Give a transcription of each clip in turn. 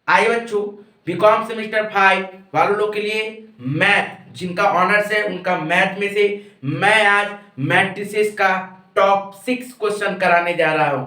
आइए बच्चों, BCom semester 5 वालों लोग के लिए मैथ जिनका ऑनर्स है उनका मैथ में से मैं आज मैट्रिसेस का टॉप 6 क्वेश्चन कराने जा रहा हूं।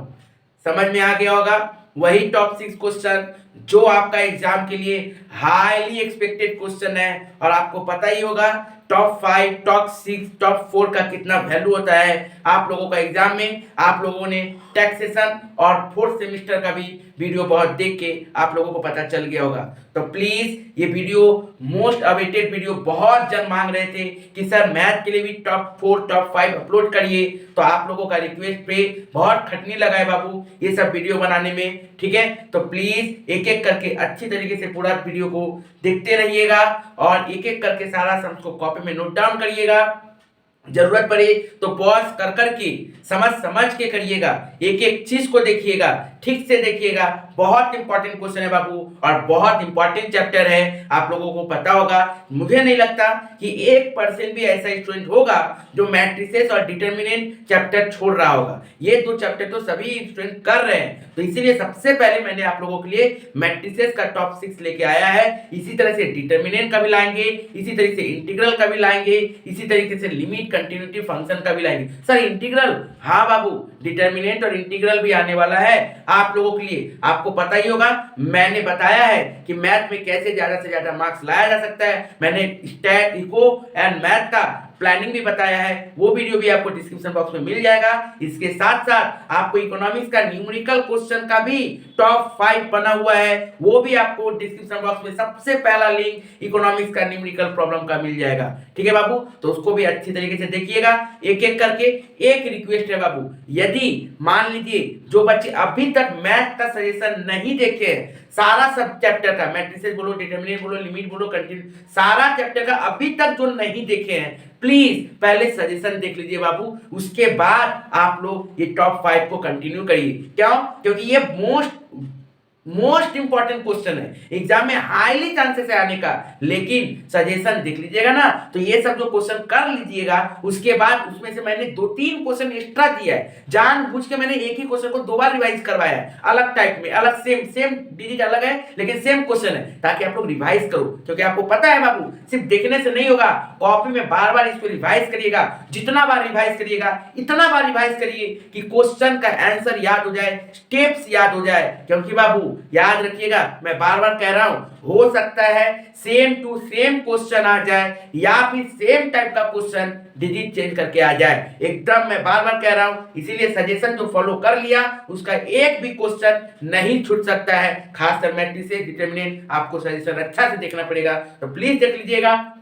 समझ में आ गया होगा, वही टॉप 6 क्वेश्चन जो आपका एग्जाम के लिए हाईली एक्सपेक्टेड क्वेश्चन है। और आपको पता ही होगा टॉप 5, टॉप 6, टॉप 4 का कितना वैल्यू होता है आप लोगों का एग्जाम में। आप लोगों ने टैक्सेशन और 4th सेमेस्टर का भी वीडियो बहुत देख के आप लोगों को पता चल गया होगा। तो प्लीज ये वीडियो मोस्ट अवेटेड वीडियो, बहुत जन मांग रहे थे कि सर मैथ के लिए भी टॉप 4, टॉप 5 अपलोड करिए। तो आप लोगों का रिक्वेस्ट पे बहुत खटनी लगा है बाबू ये सब वीडियो बनाने में, ठीक है। तो प्लीज एक एक करके अच्छी तरीके से पूरा वीडियो को देखते रहिएगा और एक एक करके सारा सम को कॉपी में नोट डाउन करिएगा। जरूरत पड़े तो पॉज कर करके समझ के करिएगा, एक एक चीज को देखिएगा, ठीक से देखिएगा। बहुत इंपॉर्टेंट क्वेश्चन है बाबू और बहुत इंपॉर्टेंट चैप्टर है, आप लोगों को पता होगा। मुझे नहीं लगता कि 1% भी ऐसा स्टूडेंट होगा जो मैट्रिसेस और डिटरमिनेंट चैप्टर छोड़ रहा होगा। ये दो चैप्टर तो सभी स्टूडेंट कर रहे हैं, तो इसीलिए सबसे पहले मैंने आप लोगों के लिए मैट्रिसेस का टॉप 6 लेके आया है। इसी तरह से डिटरमिनेंट का भी लाएंगे, इसी तरीके से इंटीग्रल का भी लाएंगे, इसी तरीके से लिमिट, कंटिन्यूटी, फंक्शन का भी लाएंगे। सर इंटीग्रल, हाँ बाबू, डिटरमिनेंट और इंटीग्रल भी आने वाला है आप लोगों के लिए। आपको पता ही होगा मैंने बताया है कि मैथ में कैसे ज्यादा से ज्यादा मार्क्स लाया जा सकता है। मैंने स्टैट, इको एंड मैथ का प्लानिंग भी बताया है, वो वीडियो भी आपको डिस्क्रिप्शन बॉक्स में मिल जाएगा। इसके साथ साथ आपको इकोनॉमिक्स का न्यूमेरिकल क्वेश्चन का भी टॉप 5 बना हुआ है, वो भी आपको डिस्क्रिप्शन बॉक्स में सबसे पहला लिंक इकोनॉमिक्स का न्यूमेरिकल प्रॉब्लम का मिल जाएगा, ठीक है बाबू। तो उसको भी अच्छी तरीके से देखिएगा एक एक करके। एक रिक्वेस्ट है बाबू, यदि मान लीजिए जो बच्चे अभी तक मैथ का सजेशन नहीं देखे, सारा सब चैप्टर का, मैट्रिसेस बोलो, डिटरमिनेंट बोलो, लिमिट बोलो, कंटिन्यू, सारा चैप्टर का अभी तक जो नहीं देखे हैं प्लीज पहले सजेशन देख लीजिए बाबू, उसके बाद आप लोग ये टॉप 5 को कंटिन्यू करिए। क्यों? क्योंकि ये मोस्ट इंपॉर्टेंट क्वेश्चन है, एग्जाम में हाईली चांसेस है आने का। लेकिन सजेशन देख लीजिएगा ना, तो ये सब जो क्वेश्चन कर लीजिएगा, उसके बाद उसमें से मैंने 2-3 क्वेश्चन एक्स्ट्रा दिया है, जानबूझ के मैंने एक ही क्वेश्चन को 2 बार रिवाइज करवाया है, अलग टाइप में, अलग सेम डिजिट अलग है लेकिन सेम क्वेश्चन है, ताकि आप लोग रिवाइज करो। क्योंकि आपको पता है बाबू, सिर्फ देखने से नहीं होगा, कॉपी में बार बार इसको रिवाइज करिएगा। जितना बार रिवाइज करिएगा इतना बार रिवाइज करिए कि क्वेश्चन का आंसर याद हो जाए, स्टेप्स याद हो जाए। क्योंकि बाबू याद रखिएगा, मैं बार बार कह रहा हूं, हो सकता है सेम टू सेम क्वेश्चन आ जाए या फिर सेम टाइप का क्वेश्चन डिजिट चेंज करके आ जाए, एकदम मैं बार बार कह रहा हूं। इसीलिए सजेशन जो फॉलो कर लिया उसका एक भी क्वेश्चन नहीं छूट सकता है। खासकर मैट्रिसेस, डिटरमिनेंट आपको सजेशन अच्छा से देखना पड़ेगा, तो प्लीज देख लीजिएगा।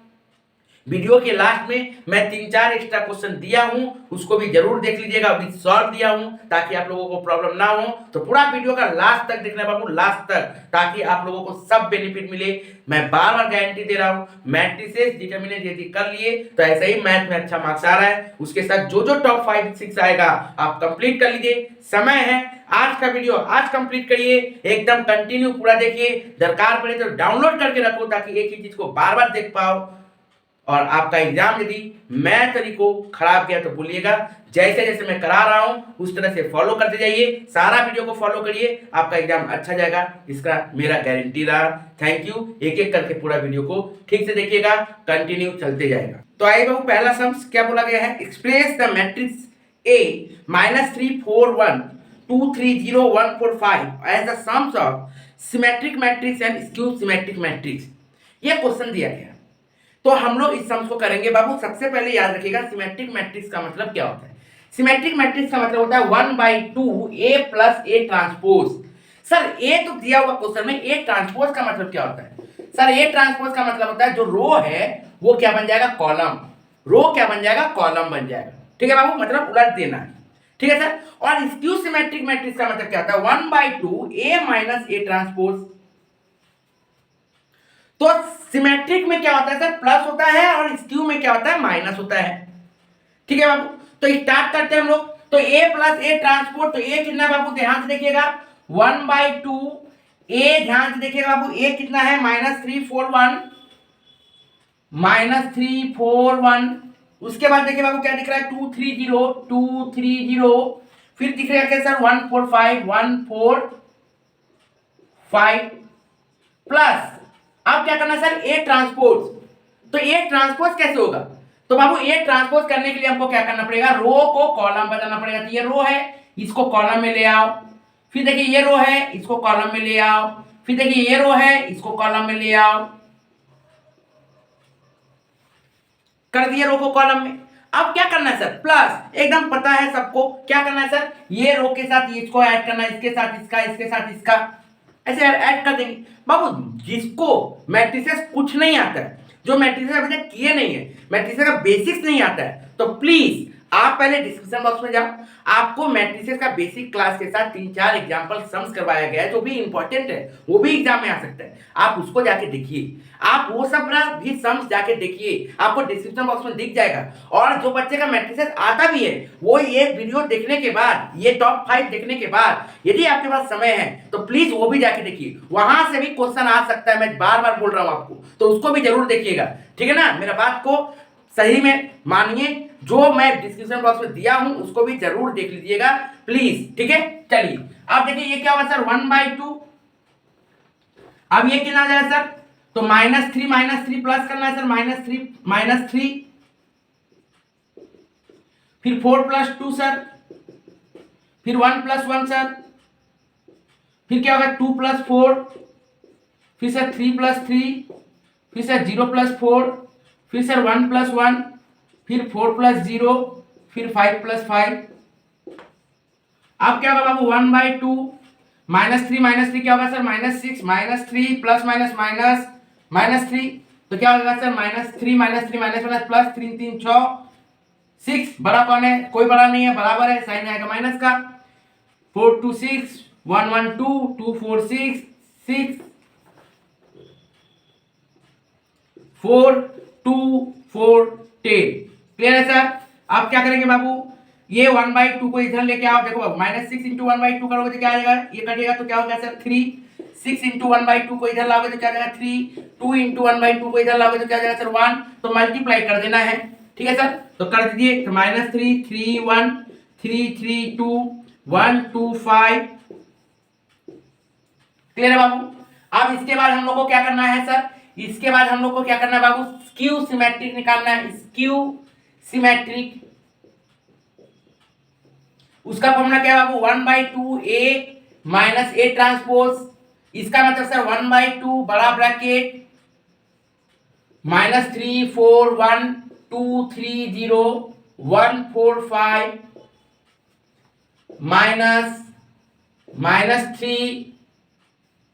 वीडियो के लास्ट में मैं 3-4 एक्स्ट्रा क्वेश्चन दिया हूं, उसको भी जरूर देख लीजिएगा, विद सॉल्व दिया हूं, ताकि आप लोगों को प्रॉब्लम ना हो। तो पूरा वीडियो का लास्ट तक देखना बाबू, लास्ट तक, ताकि आप लोगों को सब बेनिफिट मिले। मैं बार बार गारंटी दे रहा हूं, मैट्रिसेस, डिटरमिनेंट यदि कर लिए तो ऐसा ही मैथ में अच्छा मार्क्स आ रहा है, उसके साथ जो जो टॉप 5-6 आएगा आप कंप्लीट कर लीजिए। समय है, आज का वीडियो आज कंप्लीट करिए, एकदम कंटिन्यू पूरा देखिए, दरकार पड़े तो डाउनलोड करके रखो ताकि एक ही चीज को बार बार देख पाओ। और आपका एग्जाम यदि मैं तरीको खराब गया तो बोलिएगा, जैसे जैसे मैं करा रहा हूं उस तरह से फॉलो करते जाइए, सारा वीडियो को फॉलो करिए, आपका एग्जाम अच्छा जाएगा, इसका मेरा गारंटी रहा। Thank you. एक एक करके पूरा वीडियो को ठीक से देखिएगा, कंटिन्यू चलते जाएगा। तो आइए बाबू, पहला सम क्या बोला गया है, express the matrix A -3 4 1 2 3 0 1 4 5 as the sums of symmetric matrix and skew symmetric matrix. ये क्वेश्चन दिया गया, तो हम लोग इस सम्स को करेंगे बाबू। सबसे पहले याद रखिएगा सिमेट्रिक मैट्रिक्स का मतलब क्या होता है। सिमेट्रिक मैट्रिक्स का मतलब होता है 1/2 A plus A transpose. Sir A तो दिया हुआ क्वेश्चन में, A ट्रांसपोज का मतलब क्या होता है? सर A ट्रांसपोज का मतलब होता है जो रो है वो क्या बन जाएगा, कॉलम। रो क्या बन जाएगा, कॉलम बन जाएगा, ठीक है बाबू, मतलब उलट देना है, ठीक है सर। और स्क्यू सिमेट्रिक मैट्रिक्स का मतलब क्या होता है, 1/2 A माइनस A ट्रांसपोज। तो सिमेट्रिक में क्या होता है सर, प्लस होता है, और स्क्यू में क्या होता है, माइनस होता है, ठीक है बाबू। तो स्टार्ट करते हैं हम लोग। तो A प्लस A ट्रांसपोर्ट, तो A कितना बाबू, ध्यान से देखिएगा, 1/2 A, ध्यान से देखिएगा बाबू, A कितना है, -3 4 1। उसके बाद देखिए बाबू क्या दिख रहा है, 2 3 0। फिर दिख रहा है क्या सर, 1 4 5 1 4 5। प्लस अब क्या करना है सर, ए ट्रांसपोज। तो ए ट्रांसपोज कैसे होगा, तो बाबू ए ट्रांसपोज करने के लिए हमको क्या करना पड़ेगा, रो को कॉलम बनाना पड़ेगा। तो ये रो है, इसको कॉलम में ले आओ। फिर देखिए ये रो है, इसको कॉलम में ले आओ। फिर देखिए ये रो है, इसको कॉलम में ले आओ। कर दिए रो को कॉलम में। अब क्या करना है सर, प्लस, एकदम पता है सबको क्या करना है सर, ये रो के साथ इसको ऐड करना है, इसके साथ इसका, इसके साथ इसका, ऐसे ऐड कर देंगे। बाबू जिसको मैट्रिसेस कुछ नहीं आता है, जो मैट्रिसेस अभी तक किए नहीं है, मैट्रिसेस का बेसिक्स नहीं आता है, तो प्लीज आप पहले डिस्क्रिप्शन बॉक्स में जाओ, आपको मैट्रिसेस का बेसिक क्लास के साथ 3-4 एग्जांपल सम्स करवाया गया है, जो भी इंपॉर्टेंट है, वो भी एग्जाम में आ सकता है। आप उसको जाके देखिए, आप वो सब भी सम्स जाके देखिए, आपको डिस्क्रिप्शन बॉक्स में दिख जाएगा। और जो बच्चे का मैट्रिसेस आता भी है, वो ये वीडियो देखने के बाद, ये टॉप 5 देखने के बाद, यदि आपके पास समय है तो प्लीज वो भी जाके देखिए, वहां से भी क्वेश्चन आ सकता है, मैं बार बार बोल रहा हूं आपको, तो उसको भी जरूर देखिएगा, ठीक है ना। मेरा बात को सही में मानिए, जो मैं डिस्क्रिप्शन बॉक्स में दिया हूं उसको भी जरूर देख लीजिएगा प्लीज, ठीक है। चलिए अब देखिए ये क्या होगा सर, 1/2। अब ये कितना आ जाएगा सर, तो -3 प्लस करना है सर, -3, फिर 4 + 2 सर, फिर 1 + 1 सर, फिर क्या होगा 2 + 4, फिर सर 3 + 3, फिर सर 0 + 4, फिर सर 1 + 1, फिर 4 + 0, फिर 5 + 5। अब क्या होगा बाबू 1/2, -3 क्या होगा सर, -6, -3 प्लस माइनस -3, तो क्या होगा सर -3 प्लस 3 3 6, 6 बड़ा कौन है, कोई बड़ा नहीं है, बराबर है, साइन में आएगा माइनस का। 4 2 6, 1 1 2, 2 4 6, 6 4 2 4 10। क्लियर है सर। अब क्या करेंगे बाबू, ये 1/2 को इधर लेके आओ, देखो -6 × 1/2 करोगे तो क्या आ जाएगा, ये कटेगा तो क्या होगा सर 3, 6 × 1/2 को इधर लाओगे तो क्या आ जाएगा 3, 2 × 1/2 को इधर लाओगे तो क्या आ जाएगा सर 1, तो मल्टीप्लाई कर देना है, ठीक है सर। तो कर दीजिए, तो -3 3 1 3 3 2 1 2 5। क्लियर है बाबू। अब इसके बाद हम लोग को क्या करना है सर, इसके बाद हम लोग को क्या करना है बाबू, स्क्यू सिमेट्रिक निकालना है, स्क्यू सिमेट्रिक। उसका फॉर्मूला क्या है बाबू, 1/2 A माइनस A ट्रांसपोज, इसका मतलब सर 1/2 बड़ा ब्रैकेट -3 4 1 2 3 0 1 4 5 -3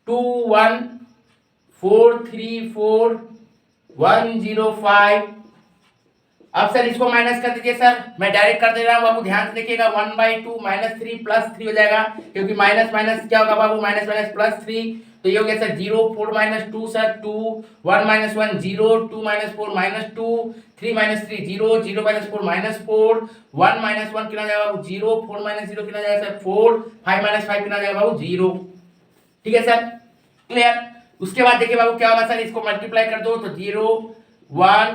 2 1 4 3 4 1 0 5। अब सर इसको माइनस कर दीजिए सर, मैं डायरेक्ट कर दे रहा हूँ बाबू, ध्यान से देखिएगा, 1/2 -3 + 3 हो जाएगा, क्योंकि माइनस माइनस क्या होगा बाबू, माइनस माइनस +3, तो ये हो गया सर 0 4 -2 सर 2 1 -1 0 2 -4 -2 3 -3 0 0 -4 -4 1 -1 कितना जाएगा बाबू 0 4 -0 कितना जाएगा सर 4 5 -5 कितना जाएगा बाबू 0, ठीक है सर। क्लियर। उसके बाद देखिए बाबू क्या होगा सर, इसको मल्टीप्लाई कर दो तो 0 1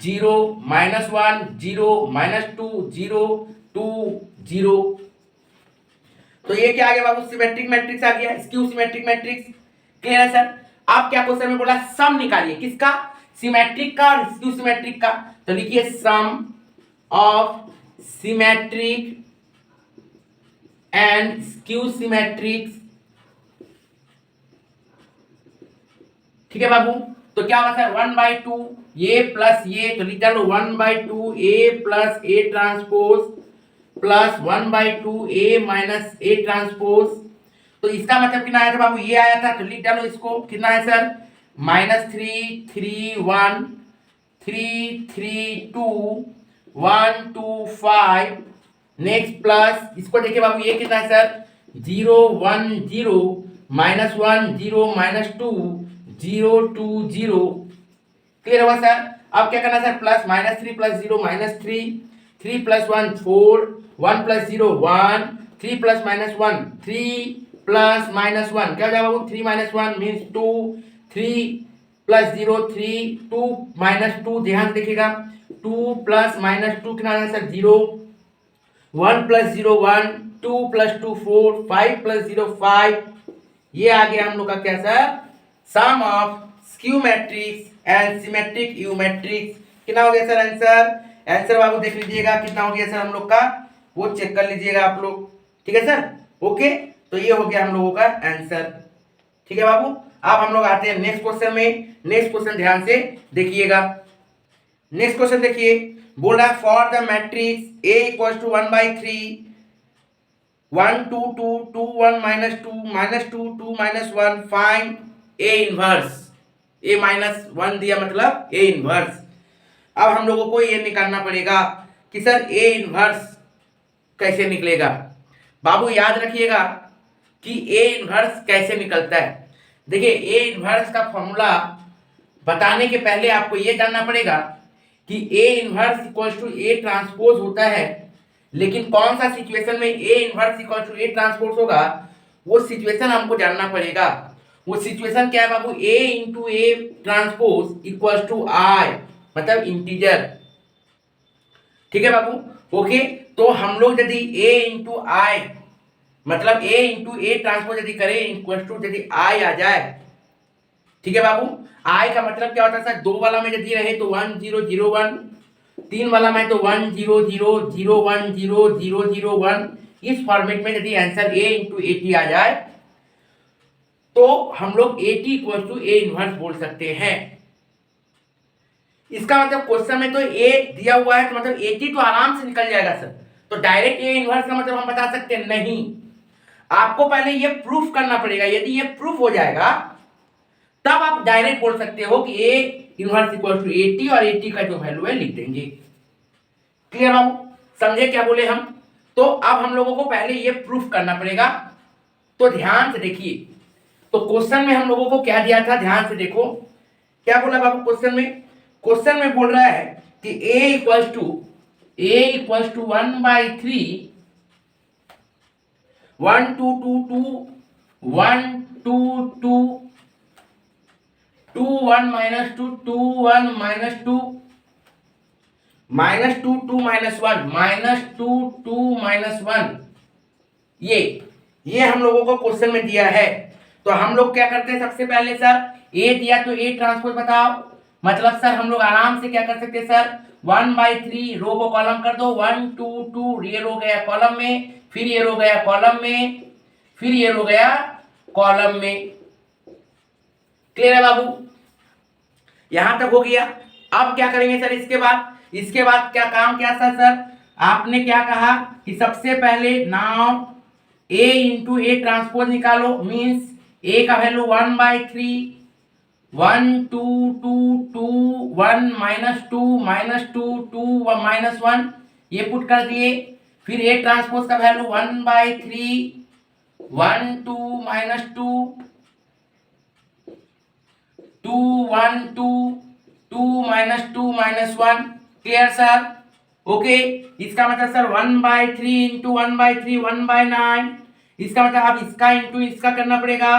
0 -1 0 -2 0 2 0, तो ये क्या आ गया बाबू, सिमेट्रिक मैट्रिक्स आ गया, स्क्यू सिमेट्रिक मैट्रिक्स। क्लियर है सर। आप क्या क्वेश्चन में बोला, सम निकालिए, किसका, सिमेट्रिक का और स्क्यू सिमेट्रिक का, तो लिखिए सम ऑफ सिमेट्रिक एंड स्क्यू सिमेट्रिक्स, ठीक है बाबू। तो क्या होगा सर 1/2 ये प्लस ये, तो लिख डालो 1/2 A plus A transpose plus 1/2 A minus A transpose, तो इसका मतलब कितना आया था बाबू, ये आया था, तो लिख डालो इसको, कितना है सर -3 3 1 3 3 2 1 2 5, नेक्स्ट प्लस इसको देखिए बाबू ये कितना है सर 0 1 0 -1 0 -2 0 2 0। क्लियर हुआ सर। अब क्या करना सर, प्लस -3 + 0 -3 3 + 1 4 1 + 0 1 3 + -1 3 + -1 क्या हो जाएगा बाबू 3 - 1 मींस 2 3 + 0 3 2 - 2, ध्यान से देखिएगा 2 + -2 कितना है सर 0 1 + 0 1 2 + 2 4 5 + 0 5, ये आ गया हम लोग का क्या sir sum of skew matrix and symmetric you matrix. कितना हो गया सर आंसर? आंसर बाबू देख लीजिएगा कितना हो गया सर हम लोग का, वो चेक कर लीजिएगा आप लोग। ठीक है सर, ओके। तो ये हो गया हम लोगों का आंसर। ठीक है बाबू, अब हम लोग आते हैं नेक्स्ट क्वेश्चन में। नेक्स्ट क्वेश्चन ध्यान से देखिएगा। नेक्स्ट क्वेश्चन देखिए, बोल रहा है for the matrix A equal to 1/3 1 2 2 2 1 -2 -2 2 -1 find A inverse. ए -1 दिया मतलब ए इनवर्स। अब हम लोगों को ये निकालना पड़ेगा कि सर ए इनवर्स कैसे निकलेगा। बाबू याद रखिएगा कि ए इनवर्स कैसे निकलता है। देखिए ए इनवर्स का फॉर्मूला बताने के पहले आपको ये जानना पड़ेगा कि A inverse equal to A transpose होता है, लेकिन कौन सा सिचुएशन में A inverse equal to A transpose होगा, वो सिचुएशन हमको जानना पड़ेगा। वो सिचुएशन क्या है बाबू? A into A transpose equal to I, मतलब इंटीजर। ठीक है बाबू, ओके। तो हम लोग यदि ए इंटू आई मतलब ए इंटू ए ट्रांसपोज यदि करें इक्वल टू यदि आई आ जाए, ठीक है बाबू। आई का मतलब क्या होता है सर? 2 वाला में यदि रहे तो 1 0 0 1, 3 वाला में तो 1 0 0 0 1 0 0 0 1। इस फॉर्मेट में यदि answer A into A T आ जाए तो हम लोग A T equal to A inverse बोल सकते हैं। इसका मतलब क्वेश्चन में तो ए दिया हुआ है तो मतलब ए टी तो आराम से निकल जाएगा सर। तो डायरेक्ट ए इनवर्स का मतलब हम बता सकते हैं नहीं, आपको पहले ये प्रूफ करना पड़ेगा। यदि ये प्रूफ हो जाएगा तब आप डायरेक्ट बोल सकते हो कि A inverse equal to A T और ए टी का जो वैल्यू है लिख देंगे। क्लियर बाबू, समझे क्या बोले हम? तो अब हम लोगों को पहले ये प्रूफ करना पड़ेगा। तो ध्यान से देखिए, तो क्वेश्चन में हम लोगों को क्या दिया था, ध्यान से देखो क्या बोला बाबू क्वेश्चन में। क्वेश्चन में बोल रहा है कि a इक्वल्स टू 1/3 1 2 2 2 1 2 2 2 1 -2 2 1 -2 -2 2 -1 -2 2 -1। ये हम लोगों को क्वेश्चन में दिया है। तो हम लोग क्या करते हैं, सबसे पहले सर ए दिया तो ए ट्रांसपोज बताओ। मतलब सर हम लोग आराम से क्या कर सकते हैं सर, 1/3 रो को कॉलम कर दो, 1 2 2 ये रो गया कॉलम में, फिर ये रो गया कॉलम में, फिर ये रो गया कॉलम में। क्लियर है बाबू, यहां तक हो गया। अब क्या करेंगे सर इसके बाद क्या काम क्या सर आपने क्या कहा कि सबसे पहले now A into A transpose निकालो। मीन्स ए का वैल्यू 1/3 1 2 2 2 1 -2 -2 2 -1 ये पुट कर दिए। फिर ए ट्रांसपोज का वैल्यू 1/3 1 2 -2 2 1 2 2 -2 -1। Clear sir, okay. इसका मतलब सर 1/3 इंटू 1/3 1/9। इसका मतलब अब इसका इंटू इसका करना पड़ेगा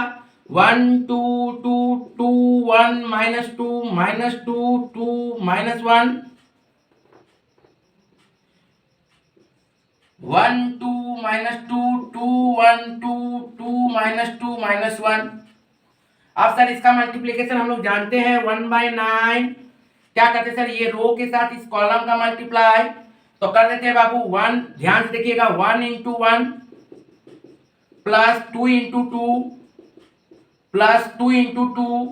1 2 2 2 1 -2 -2 2 -1 1 2 -2 2 1 2 2 -2 -1। अब सर इसका मल्टीप्लिकेशन हम लोग जानते हैं 1/9। क्या करते हैं सर, ये रो के साथ इस कॉलम का मल्टीप्लाई तो कर देते हैं बाबू 1। ध्यान से देखिएगा 1 into 1 plus 2 into 2 plus 2 into 2।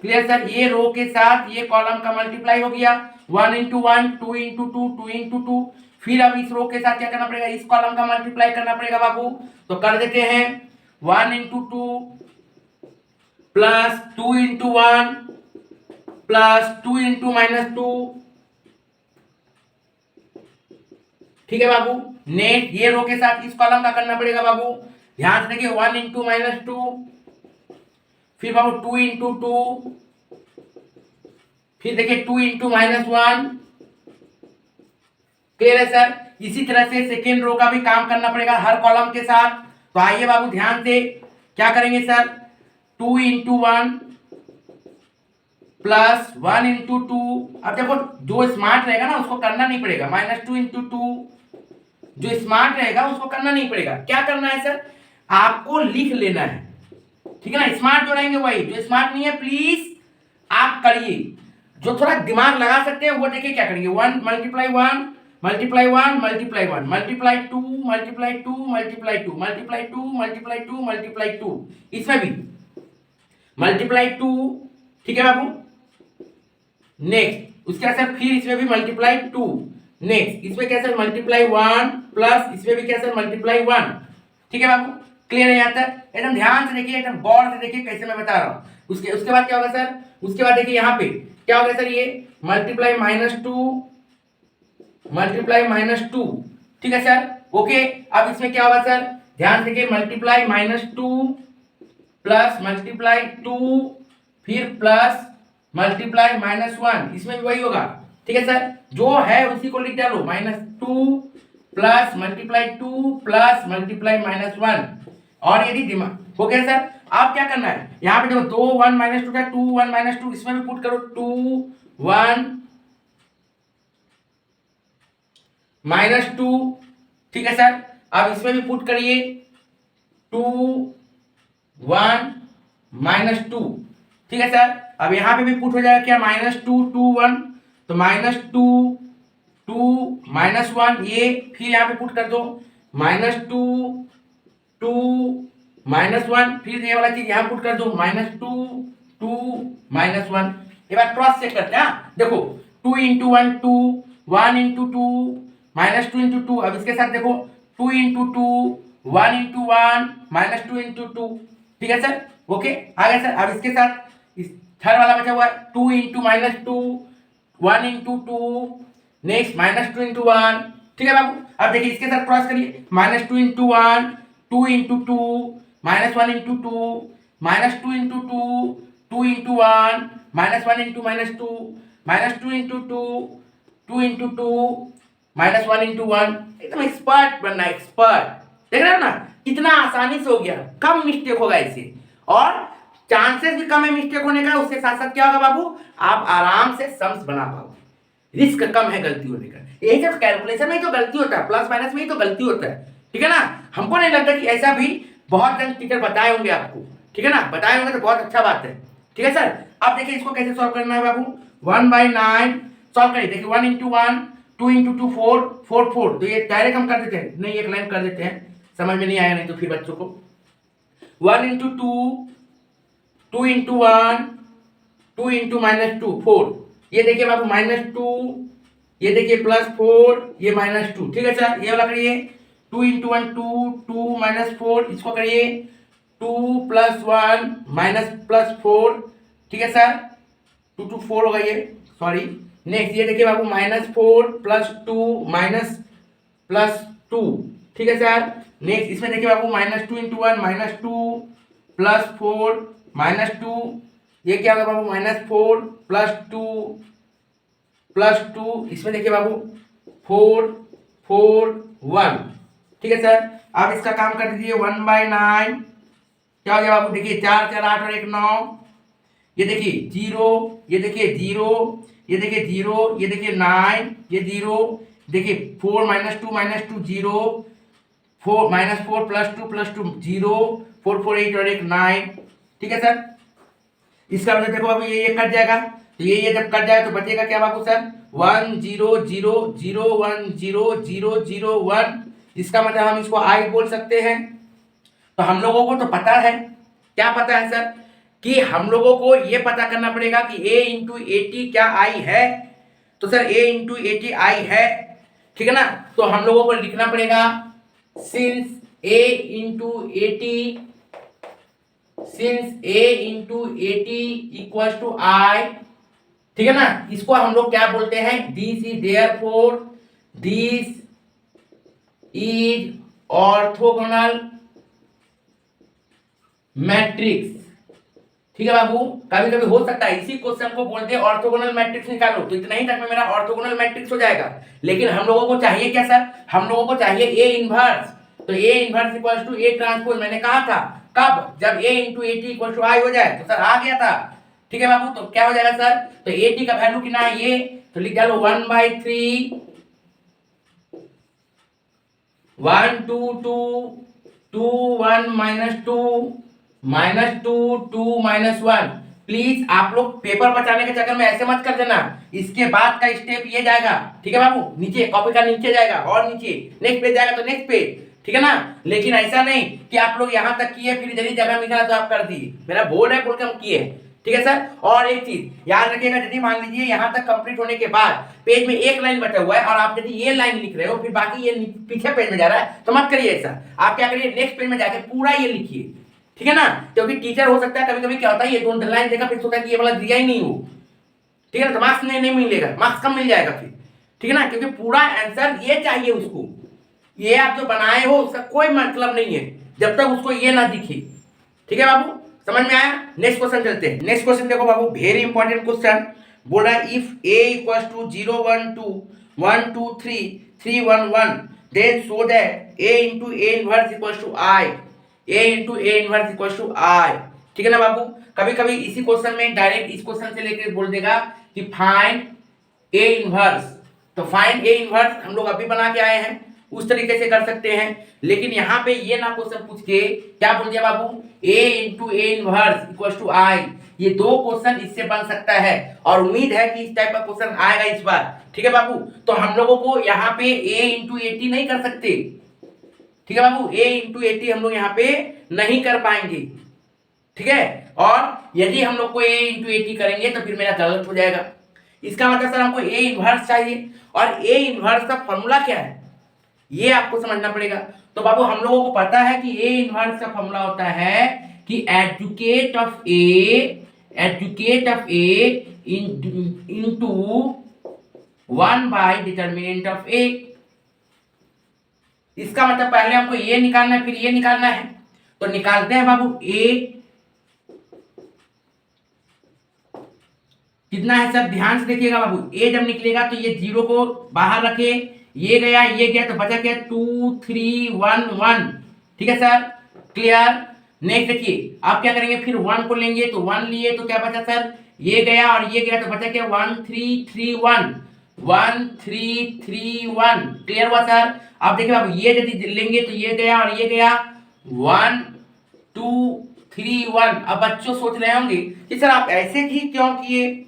Clear sir, ये रो के साथ ये कॉलम का मल्टीप्लाई हो गया 1 इंटू 1 2 इंटू 2 2 इंटू 2। फिर अब इस रो के साथ क्या करना पड़ेगा, इस कॉलम का मल्टीप्लाई करना पड़ेगा बाबू। तो कर देते हैं 1 into 2 plus 2 into 1 plus 2 into -2। ठीक है बाबू, नेक्स्ट ये रो के साथ इस कॉलम का करना पड़ेगा बाबू। ध्यान से देखिए 1 इंटू -2 फिर बाबू 2 इंटू 2 फिर देखिए 2 इंटू -1। क्लियर है सर, इसी तरह से सेकेंड रो का भी काम करना पड़ेगा हर कॉलम के साथ। तो आइए बाबू ध्यान से क्या करेंगे सर, 2 इंटू 1 प्लस 1 इंटू 2। अब देखो जो स्मार्ट रहेगा ना उसको करना नहीं पड़ेगा, -2 इंटू 2। जो स्मार्ट रहेगा उसको करना नहीं पड़ेगा। क्या करना है सर, आपको लिख लेना है। ठीक है ना। स्मार्ट जो रहेंगे वही, जो स्मार्ट नहीं है प्लीज आप करिए, जो थोड़ा दिमाग लगा सकते हैं वो देखिए क्या करेंगे। 1 multiply 1 multiply 1 multiply 1 multiply 2 multiply 2 multiply 2 multiply 2 multiply 2 multiply 2, इसमें भी मल्टीप्लाई 2, ठीक है बाबू। नेक्स्ट उसके बाद फिर इसमें भी मल्टीप्लाई 2, नेक्स्ट इसमें कैसे मल्टीप्लाई 1 प्लस इसमें भी कैसे मल्टीप्लाई 1, ठीक है बाबू। क्लियर है यहाँ तक? एकदम ध्यान से देखिए, एकदम गौर से देखिए कैसे मैं बता रहा हूँ। उसके बाद क्या होगा सर, उसके बाद देखिए यहाँ पे क्या होगा सर, ये मल्टीप्लाई -2 मल्टीप्लाई -2, ठीक है सर, ओके। अब इसमें क्या होगा सर, ध्यान से देखिए, मल्टीप्लाई -2 प्लस मल्टीप्लाई 2 फिर प्लस मल्टीप्लाई -1, इसमें भी वही होगा, ठीक है सर। जो है उसी को लिख डालो, -2 प्लस मल्टीप्लाई 2 प्लस मल्टीप्लाई -1। और यदि दिमाग हो गया सर, आप क्या करना है, यहाँ पे देखो 2 1 -2 का 2 1 -2, इसमें भी पुट करो 2 1 -2, ठीक है सर। अब इसमें भी पुट करिए 2 1 -2, ठीक है सर। अब यहाँ पे भी पुट हो जाएगा क्या, -2 2 1, तो -2 2 -1 ये, फिर यहाँ पे पुट कर दो -2 2 -1, फिर ये वाला चीज यहाँ पुट कर दो -2 2 -1। एक बार क्रॉस चेक करते हैं, देखो 2 × 1 2 1 × 2 -2 × 2, अब इसके साथ देखो 2 × 2 1 × 1 -2 × 2, ठीक है सर, ओके आ गया सर। अब इसके साथ इस थर्ड वाला बचा हुआ है 2 × -2 1 × 2, नेक्स्ट -2 × 1, ठीक है बाबू। अब देखिए इसके साथ क्रॉस करिए, -2 × 1 2 × 2 -1 × 2 -2 × 2 2 × 1 -1 × -2 -2 × 2 2 × 2 -1 × 1। एकदम एक्सपर्ट बनना, एक्सपर्ट, देख रहे हो ना कितना आसानी से हो गया, कम मिस्टेक होगा इससे, और चांसेस भी कम है मिस्टेक होने का। उसके साथ साथ क्या होगा बाबू, आप आराम से सम्स बना पाओगे, रिस्क कम है गलती होने का। यही सब कैलकुलेशन में तो गलती होता है, प्लस माइनस में ही तो गलती होता है, ठीक है ना। हमको नहीं लगता कि ऐसा भी बहुत जन टीचर बताए होंगे आपको, ठीक है ना, बताए होंगे तो बहुत अच्छा बात है, ठीक है सर। अब देखिए इसको कैसे सॉल्व करना है बाबू, 1/9 सॉल्व करिए। देखिए 1 × 1 2 × 2 4 4 4, तो ये डायरेक्ट हम कर देते हैं, नहीं एक लाइन कर देते हैं, समझ में नहीं आया नहीं तो फिर बच्चों को। 1 × 2 2 × 1 2 × -2 4, ये देखिए बाबू -2, ये देखिए +4, ये -2, ठीक है सर। ये वाला करिए 2 × 1 2 2 -4, इसको करिए 2 + 1 +4, ठीक है सर, 2 2 4 हो गई है, सॉरी। नेक्स्ट ये देखिए बाबू -4 + 2 +2, ठीक है सर। नेक्स्ट इसमें देखिए बाबू -2 × 1 -2 +4 -2, ये क्या होगा बाबू -4 +2 +2, इसमें देखिए बाबू 4 4 1, ठीक है सर। अब इसका काम कर दीजिए 1/9, क्या हो गया बाबू, देखिए 4 4 8 और 1 9, ये देखिए 0, ये देखिए 0, ये देखिए 0, ये देखिए 9, ये 0, देखिए 4 -2 -2 0 4 -4 +2 +2 0 4 4 8 और 1 9, ठीक है सर। इसका मतलब देखो बाबू ये कट जाएगा, तो ये जब कट जाएगा तो बचेगा क्या बाबू सर, 1 0 0 0 1 0 0 0 1, इसका मतलब हम इसको आई बोल सकते हैं। तो हम लोगों को तो पता है, क्या पता है सर, कि हम लोगों को ये पता करना पड़ेगा कि a × 80 क्या आई है, तो सर a × 80 आई है, ठीक है ना। तो हम लोगों को लिखना पड़ेगा सिंस a × 80 = I, ठीक है ना। इसको हम लोग क्या बोलते हैं, this is therefore this is orthogonal matrix, ठीक है बाबू। कभी कभी हो सकता है इसी क्वेश्चन को बोलते हैं ऑर्थोगोनल मैट्रिक्स निकालो, तो इतना ही तक में मेरा ऑर्थोगोनल मैट्रिक्स हो जाएगा। लेकिन हम लोगों को चाहिए क्या सर, हम लोगों को चाहिए A इनवर्स, तो A इनवर्स = A ट्रांसपोज, मैंने कहा था कब, जब a × 80 = I हो जाए, तो सर आ गया था, ठीक है बाबू। तो क्या हो जाएगा सर, तो 80 का वैल्यू कितना है ये, तो लिख डालो 1/3 1 2 2 2 1 -2 -2 2 -1। प्लीज आप लोग पेपर बचाने के चक्कर में ऐसे मत कर देना। इसके बाद का स्टेप ये जाएगा, ठीक है बाबू, नीचे कॉपी का नीचे जाएगा और नीचे नेक्स्ट पेज जाएगा तो नेक्स्ट पेज, ठीक है ना। लेकिन ऐसा नहीं कि आप लोग यहाँ तक किए फिर इधर ही जगह मिला तो आप कर दिए, मेरा बोर्ड है बोल के हम किए, ठीक है सर। और एक चीज याद रखिएगा, यदि मान लीजिए यहाँ तक कंप्लीट होने के बाद पेज में एक लाइन बचा हुआ है और आप यदि ये लाइन लिख रहे हो फिर बाकी ये पीछे पेज में जा रहा है तो मत करिए ऐसा। आप क्या करिए, नेक्स्ट पेज में जाके पूरा ये लिखिए, ठीक है ना। क्योंकि टीचर हो सकता है कभी कभी क्या होता है ये दोनों लाइन देखा फिर सोचा कि ये वाला दिया ही नहीं हो, ठीक है ना, तो मार्क्स नहीं मिलेगा, मार्क्स कम मिल जाएगा फिर, ठीक है ना। क्योंकि पूरा आंसर ये चाहिए उसको, ये आप जो बनाए हो उसका कोई मतलब नहीं है जब तक उसको ये ना दिखे, ठीक है बाबू, समझ में आया। नेक्स्ट क्वेश्चन चलते हैं। नेक्स्ट क्वेश्चन देखो बाबू, वेरी इंपॉर्टेंट क्वेश्चन बोल रहा है if a equals to 0 1 2 1 2 3 3 1 1 then show that a into a inverse equals to i, a into a inverse equals to i, ठीक है ना बाबू। कभी कभी इसी क्वेश्चन में डायरेक्ट इस क्वेश्चन से लेकर बोल देगा कि फाइंड a इनवर्स, तो फाइंड a इनवर्स हम लोग अभी बना के आए हैं, उस तरीके से कर सकते हैं। लेकिन यहाँ पे ये ना क्वेश्चन पूछ के क्या बोल दिया बाबू, a into a inverse equals to i, ये दो क्वेश्चन इससे बन सकता है और उम्मीद है कि इस टाइप का क्वेश्चन आएगा इस बार, ठीक है बाबू। तो हम लोगों को यहाँ पे a into 80 नहीं कर सकते, ठीक है बाबू, a into 80 हम लोग यहाँ पे नहीं कर पाएंगे, ठीक है। और यदि हम लोग को a into 80 करेंगे तो फिर मेरा गलत हो जाएगा। इसका मतलब सर हमको a इनवर्स चाहिए और a इनवर्स का फॉर्मूला क्या है ये आपको समझना पड़ेगा। तो बाबू हम लोगों को पता है कि a इनवर्स का फॉर्मूला होता है कि adjugate of a into 1 by determinant of a। इसका मतलब पहले हमको ये निकालना है फिर ये निकालना है, तो निकालते हैं बाबू। a कितना है सर, ध्यान से देखिएगा बाबू, a जब निकलेगा तो ये 0 को बाहर रखे, ये गया तो बचा क्या 2 3 1 1, ठीक है सर, क्लियर। नेक्स्ट देखिए आप क्या करेंगे, फिर 1 को लेंगे तो 1 लिए तो क्या बचा सर, ये गया और ये गया तो बचा क्या 1 3 3 1 1 3 3 1, क्लियर हुआ सर। आप देखिए बाबू ये यदि लेंगे तो ये गया और ये गया 1 2 3 1। अब बच्चों सोच रहे होंगे कि सर आप ऐसे ही क्यों किए,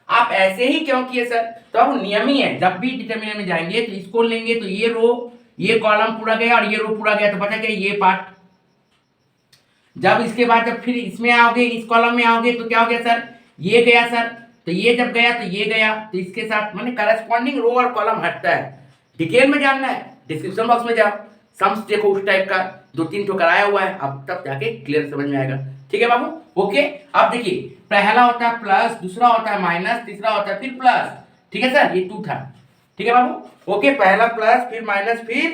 आप ऐसे ही क्यों किए सर। तो अब नियम ही है, जब भी डिटरमिनेंट में जाएंगे तो इसको लेंगे तो ये रो ये कॉलम पूरा गया और ये रो पूरा गया तो बचा क्या ये पार्ट। जब इसके बाद जब फिर इसमें आओगे इस कॉलम में आओगे तो क्या हो गया सर, ये गया सर, तो ये जब गया तो ये गया, तो इसके साथ माने करस्पॉन्डिंग रो और कॉलम हटता है। डिटेल में जानना है डिस्क्रिप्शन बॉक्स में जाओ, सम्स देखो उस टाइप का 2-3 तो कराया हुआ है, अब तब जाके क्लियर समझ में आएगा, ठीक है बाबू। ओके अब देखिए पहला होता है प्लस, दूसरा होता है माइनस, तीसरा होता है फिर प्लस, ठीक है सर, ये 2 था, ठीक है बाबू। ओके पहला प्लस फिर माइनस फिर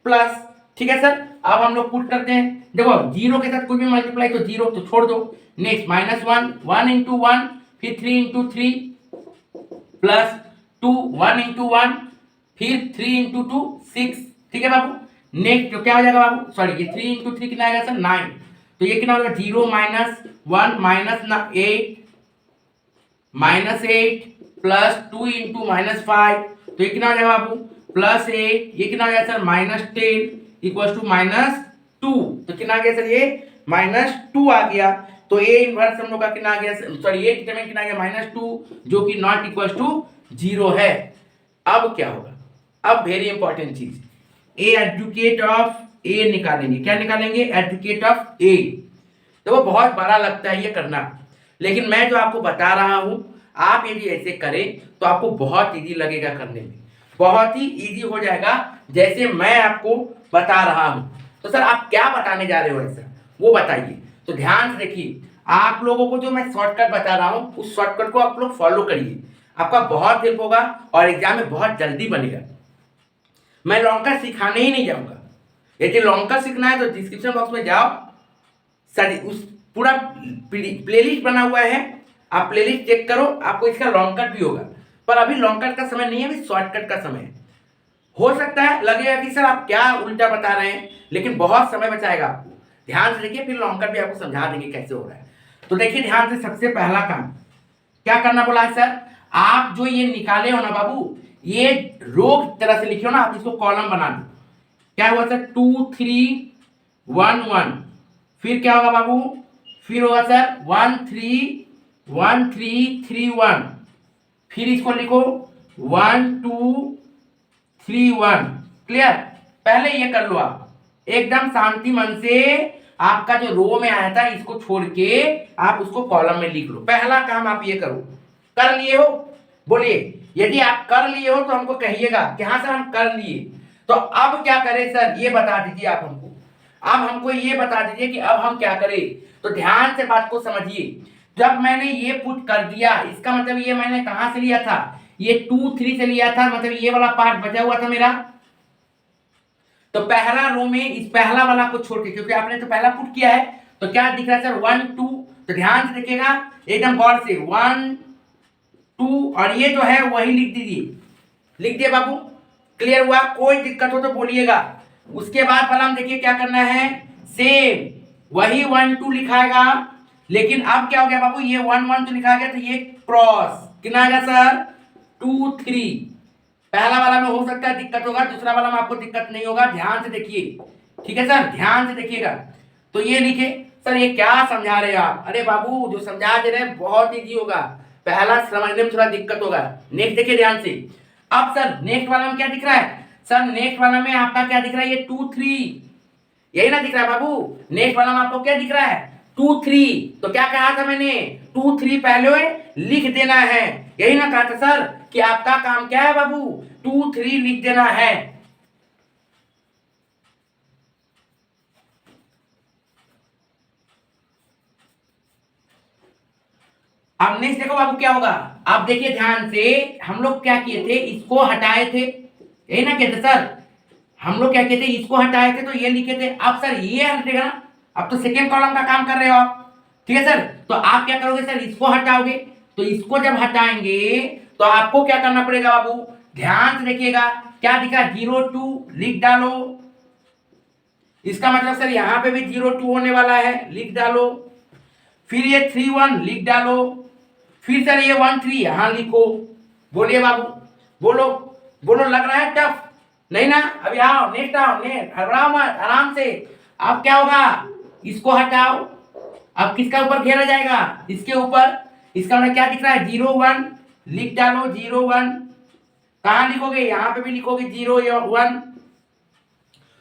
प्लस, ठीक है सर। अब हम लोग पुट करते हैं, देखो 0 के साथ कोई भी मल्टीप्लाई तो 0 तो छोड़ दो। नेक्स्ट -1 1 into 1 फिर 3 into 3 प्लस 2 1 into 1 फिर 3 into 2 6, ठीक है बाबू। नेक्स्ट तो क्या हो जाएगा बाबू, सॉरी ये 3 into 3 कितना आएगा सर 9, तो ये कितना होगा 0 -1 -8 प्लस 2 into -5, तो ये कितना हो जाएगा बाबू +8, ये कितना आ गया सर -10 इक्वल्स टू -2, तो कितना आ गया सर ये -2 आ गया। तो a इनवर्स हम लोग का कितना आ गया, सॉरी ये डिटरमिनेंट कितना आ गया -2 जो कि नॉट इक्वल्स टू 0 है। अब क्या होगा, अब वेरी इंपॉर्टेंट चीज a एडुकेट ऑफ a निकालेंगे, क्या निकालेंगे एडुकेट ऑफ a। तो वो बहुत बड़ा लगता है ये करना, लेकिन मैं जो आपको बता रहा हूं आप यदि ऐसे करें तो आपको बहुत इजी लगेगा करने में, बहुत ही इजी हो जाएगा जैसे मैं आपको बता रहा हूं। तो सर आप क्या बताने जा रहे हो ऐसा वो बताइए। तो ध्यान से देखिए, आप लोगों को जो मैं शॉर्टकट बता रहा हूं उस शॉर्टकट को आप लोग फॉलो करिए, आपका बहुत हेल्प होगा और एग्जाम में बहुत जल्दी बनेगा। मैं लॉन्ग कट सिखाने ही नहीं जाऊंगा, यदि लॉन्ग कट सीखना है तो डिस्क्रिप्शन बॉक्स में जाओ, सर उस पूरा प्लेलिस्ट बना हुआ है, आप प्लेलिस्ट चेक करो, आपको इसका लॉन्ग कट भी होगा। पर अभी लॉन्ग कट का समय नहीं है, अभी शॉर्टकट का समय है। हो सकता है लगेगा कि सर आप क्या उल्टा बता रहे हैं, लेकिन बहुत समय बचाएगा आपको। ध्यान से देखिए, फिर लॉन्ग कट भी आपको समझा देंगे कैसे हो रहा है। तो देखिए ध्यान से, सबसे पहला काम क्या करना बोला है सर, आप जो ये निकाले हो ना बाबू, ये रो तरह से लिखे हो ना, आप इसको कॉलम बना दो। क्या हुआ सर 2 3 1 1, फिर क्या होगा बाबू फिर होगा सर 1 3 फिर इसको लिखो 1 2 3 1। क्लियर? पहले ये कर लो आप एकदम शांति मन से। आपका जो रो में आया था इसको छोड़ के आप उसको कॉलम में लिख लो। पहला काम आप ये करो। कर लिए हो? बोलिए। यदि आप कर लिए हो तो हमको कहिएगा कि हाँ सर हम कर लिए। तो अब क्या करें सर, ये बता दीजिए आप हमको। अब हमको ये बता दीजिए कि अब हम क्या करें। तो ध्यान से बात को समझिए। जब मैंने ये पुट कर दिया, इसका मतलब ये मैंने कहां से लिया था, ये 2 3 से लिया था, मतलब ये वाला पार्ट बचा हुआ था मेरा। तो पहला रो में इस पहला वाला को छोड़ के, क्योंकि आपने तो पहला पुट किया है, तो क्या दिख रहा है सर 1 2। तो ध्यान से देखिएगा एकदम गौर से 1 2 और ये जो है वही लिख दीजिए। लिख दिए बाबू? क्लियर हुआ? कोई दिक्कत हो तो बोलिएगा। उसके बाद वाला हम देखिए क्या करना है, सेम वही 1 2 लिखाएगा, लेकिन अब क्या हो गया बाबू, ये 1 1 तो लिखा गया, तो ये क्रॉस कितना आएगा सर 2 3। पहला वाला में हो सकता है दिक्कत होगा, दूसरा वाला में आपको दिक्कत नहीं होगा। ध्यान से देखिए, ठीक है सर, ध्यान से देखिएगा। तो ये लिखे सर, ये क्या समझा रहे हैं आप? अरे बाबू जो समझा दे रहे हैं बहुत इजी होगा, पहला समझने में थोड़ा दिक्कत होगा। नेक्स्ट देखिए ध्यान से। अब सर नेक्स्ट वाला में क्या दिख रहा है सर, नेक्स्ट वाला में आपका क्या दिख रहा है, ये 2 3, यही ना दिख रहा है बाबू। नेक्स्ट वाला में आपको क्या दिख रहा है 2 3। तो क्या कहा था मैंने, 2 3 पहले लिख देना है। यही ना कहा था सर कि आपका काम क्या है बाबू, 2 3 लिख देना है। अब नेक्स्ट देखो बाबू क्या होगा। आप देखिए ध्यान से, हम लोग क्या किए थे, इसको हटाए थे, यही ना कहते सर। हम लोग क्या किए थे, इसको हटाए थे, तो ये लिखे थे। अब सर ये हटेगा ना, अब तो सेकेंड कॉलम का काम कर रहे हो आप, ठीक है सर। तो आप क्या करोगे सर, इसको हटाओगे। तो इसको जब हटाएंगे तो आपको क्या करना पड़ेगा बाबू, ध्यान से देखिएगा। क्या दिखा 0 2 लिख डालो। इसका मतलब सर यहां पे भी 0 2 होने वाला है, लिख डालो। फिर ये 3 1 लिख डालो। फिर सर ये 1 3 यहां लिखो। बोलिए बाबू, बोलो बोलो, लग रहा है टफ? नहीं ना? अभी आओ नेक्स्ट, आओ नेक्स्ट, घबराओ मत, आराम से। अब क्या होगा, इसको हटाओ। अब किसका ऊपर घेरा जाएगा, इसके ऊपर। इसका मतलब क्या दिख रहा है 0 1 लिख डालो। 0 1 कहां लिखोगे, यहां पे भी लिखोगे 0 1।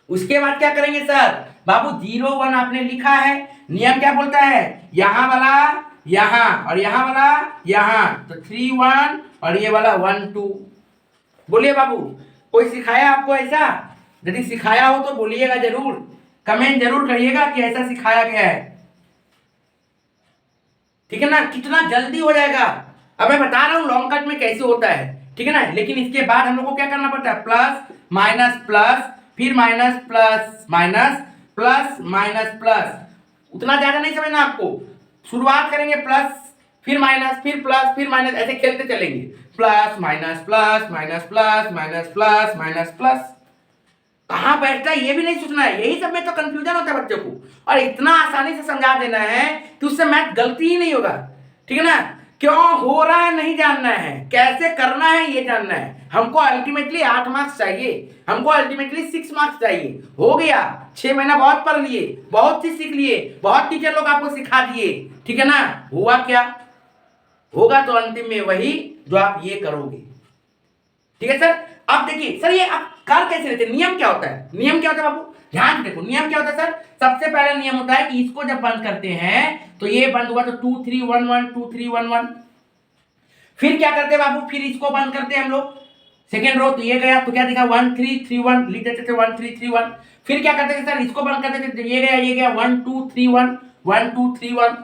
उसके बाद क्या करेंगे सर बाबू, 0 1 आपने लिखा है, नियम क्या बोलता है, यहां वाला यहां और यहां वाला यहां, तो 3 1 और ये वाला 1 2। बोलिए बाबू, कोई सिखाया आपको ऐसा? यदि सिखाया हो तो बोलिएगा जरूर, कमेंट जरूर करिएगा कि ऐसा सिखाया गया है, ठीक है ना। कितना जल्दी हो जाएगा। अब मैं बता रहा हूं लॉन्ग कट में कैसे होता है, ठीक है ना। लेकिन इसके बाद हम लोग को क्या करना पड़ता है, प्लस माइनस प्लस, फिर minus plus minus, plus minus plus. उतना ज्यादा नहीं समझना आपको। शुरुआत करेंगे प्लस, फिर माइनस, फिर प्लस, फिर माइनस, ऐसे खेलते चलेंगे। Plus minus plus minus plus minus plus minus plus. कहां बैठता है ये भी नहीं सोचना है। यही सब में तो कंफ्यूजन होता है बच्चों को, और इतना आसानी से समझा देना है कि उससे मैथ गलती ही नहीं होगा, ठीक है ना। क्यों हो रहा है नहीं जानना है, कैसे करना है ये जानना है। हमको अल्टीमेटली 8 मार्क्स चाहिए, हमको अल्टीमेटली 6 मार्क्स चाहिए। हो गया, 6 महीना बहुत पढ़ लिए, बहुत चीज सीख लिए, बहुत टीचर लोग आपको सिखा दिए, ठीक है ना। हुआ क्या, होगा तो अंतिम में वही जो आप ये करोगे, ठीक है सर। अब देखिए सर, ये आप कर कैसे लेते हैं, नियम क्या होता है, नियम क्या होता है बाबू, ध्यान से देखो। नियम क्या होता है सर, सबसे पहला नियम होता है कि इसको जब बंद करते हैं तो ये बंद हुआ, तो 2 3 1 1 2 3 1 1। फिर क्या करते हैं बाबू, फिर इसको बंद करते हैं हम लोग, सेकेंड रो। तो ये गया, तो क्या दिखा 1 3 3 1 लिख देते थे, 1 3 3 1। फिर क्या करते थे सर, इसको बंद करते थे, ये गया 1 2 3 1 1 2 3 1।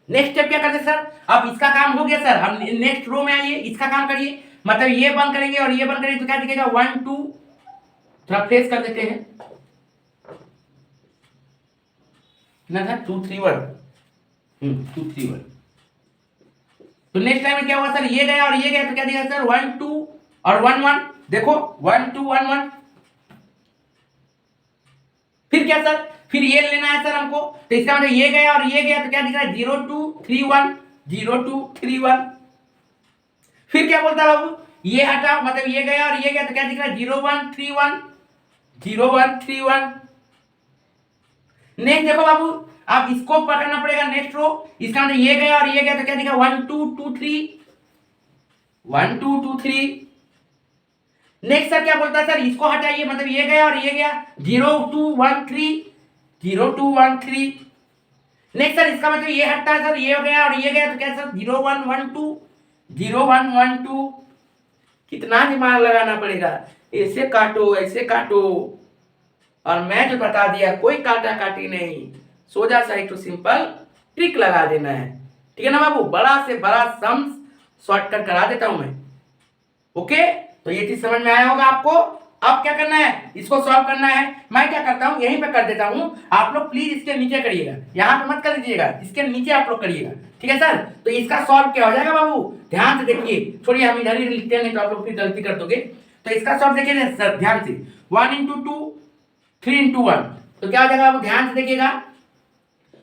नेक्स्ट स्टेप क्या करते सर, अब इसका काम हो गया सर, हम नेक्स्ट रो में आइए, इसका काम करिए। मतलब ये बंद करेंगे और ये बंद करेंगे, तो क्या दिखेगा 1 2, थोड़ा फ्रेश कर देते हैं ना सर, 2 3 1 2 3 1। तो नेक्स्ट टाइम में क्या हुआ सर, ये गया और ये गया, तो क्या दिखा सर 1 2 और 1 1। देखो 1 2 1 1। फिर क्या सर, फिर ये लेना है सर हमको, तो इसका मतलब ये गया और ये गया, तो क्या दिख रहा है 0 2 3 1 0 2 3 1। फिर क्या बोलता है बाबू, ये हटा, मतलब ये गया और ये गया, तो क्या दिख रहा है 0 1 3 1 0 1 3 1। नेक्स्ट देखो बाबू, अब इसको पकड़ना पड़ेगा नेक्स्ट रो, इसका मतलब ये गया और ये गया, तो क्या दिखा 1 2 2 3, 1 2 2 3। नेक्स्ट सर क्या बोलता है सर, इसको हटाइए, मतलब ये गया और ये गया, 0 2 1 3, 0 2 1 3। नेक्स्ट सर इसका मतलब ये हटता है सर, ये हो गया और ये गया, तो क्या सर 0 1 1 2, 0 1 1 2। कितना दिमाग लगाना पड़ेगा, ऐसे काटो ऐसे काटो, और मैं जो बता दिया कोई काटा काटी नहीं, सोजा सा एक तो सिंपल ट्रिक लगा देना है, ठीक है ना बाबू। बड़ा से बड़ा सम्स शॉर्टकट करा देता हूं मैं, ओके। तो ये चीज समझ में आया होगा आपको। अब क्या करना है, इसको सॉल्व करना है। मैं क्या करता हूं, यहीं पे कर देता हूं, आप लोग प्लीज इसके नीचे करिएगा, यहाँ पे मत कर दीजिएगा, इसके नीचे आप लोग करिएगा, ठीक है सर। तो इसका सॉल्व क्या हो जाएगा बाबू, ध्यान से देखिए, छोड़िए हम इधर ही लिखते हैं, नहीं तो आप लोग फिर गलती कर दोगे। तो इसका सॉल्व देखिए सर ध्यान से, 1 × 2 3 × 1, तो क्या हो जाएगा बाबू, ध्यान से देखिएगा,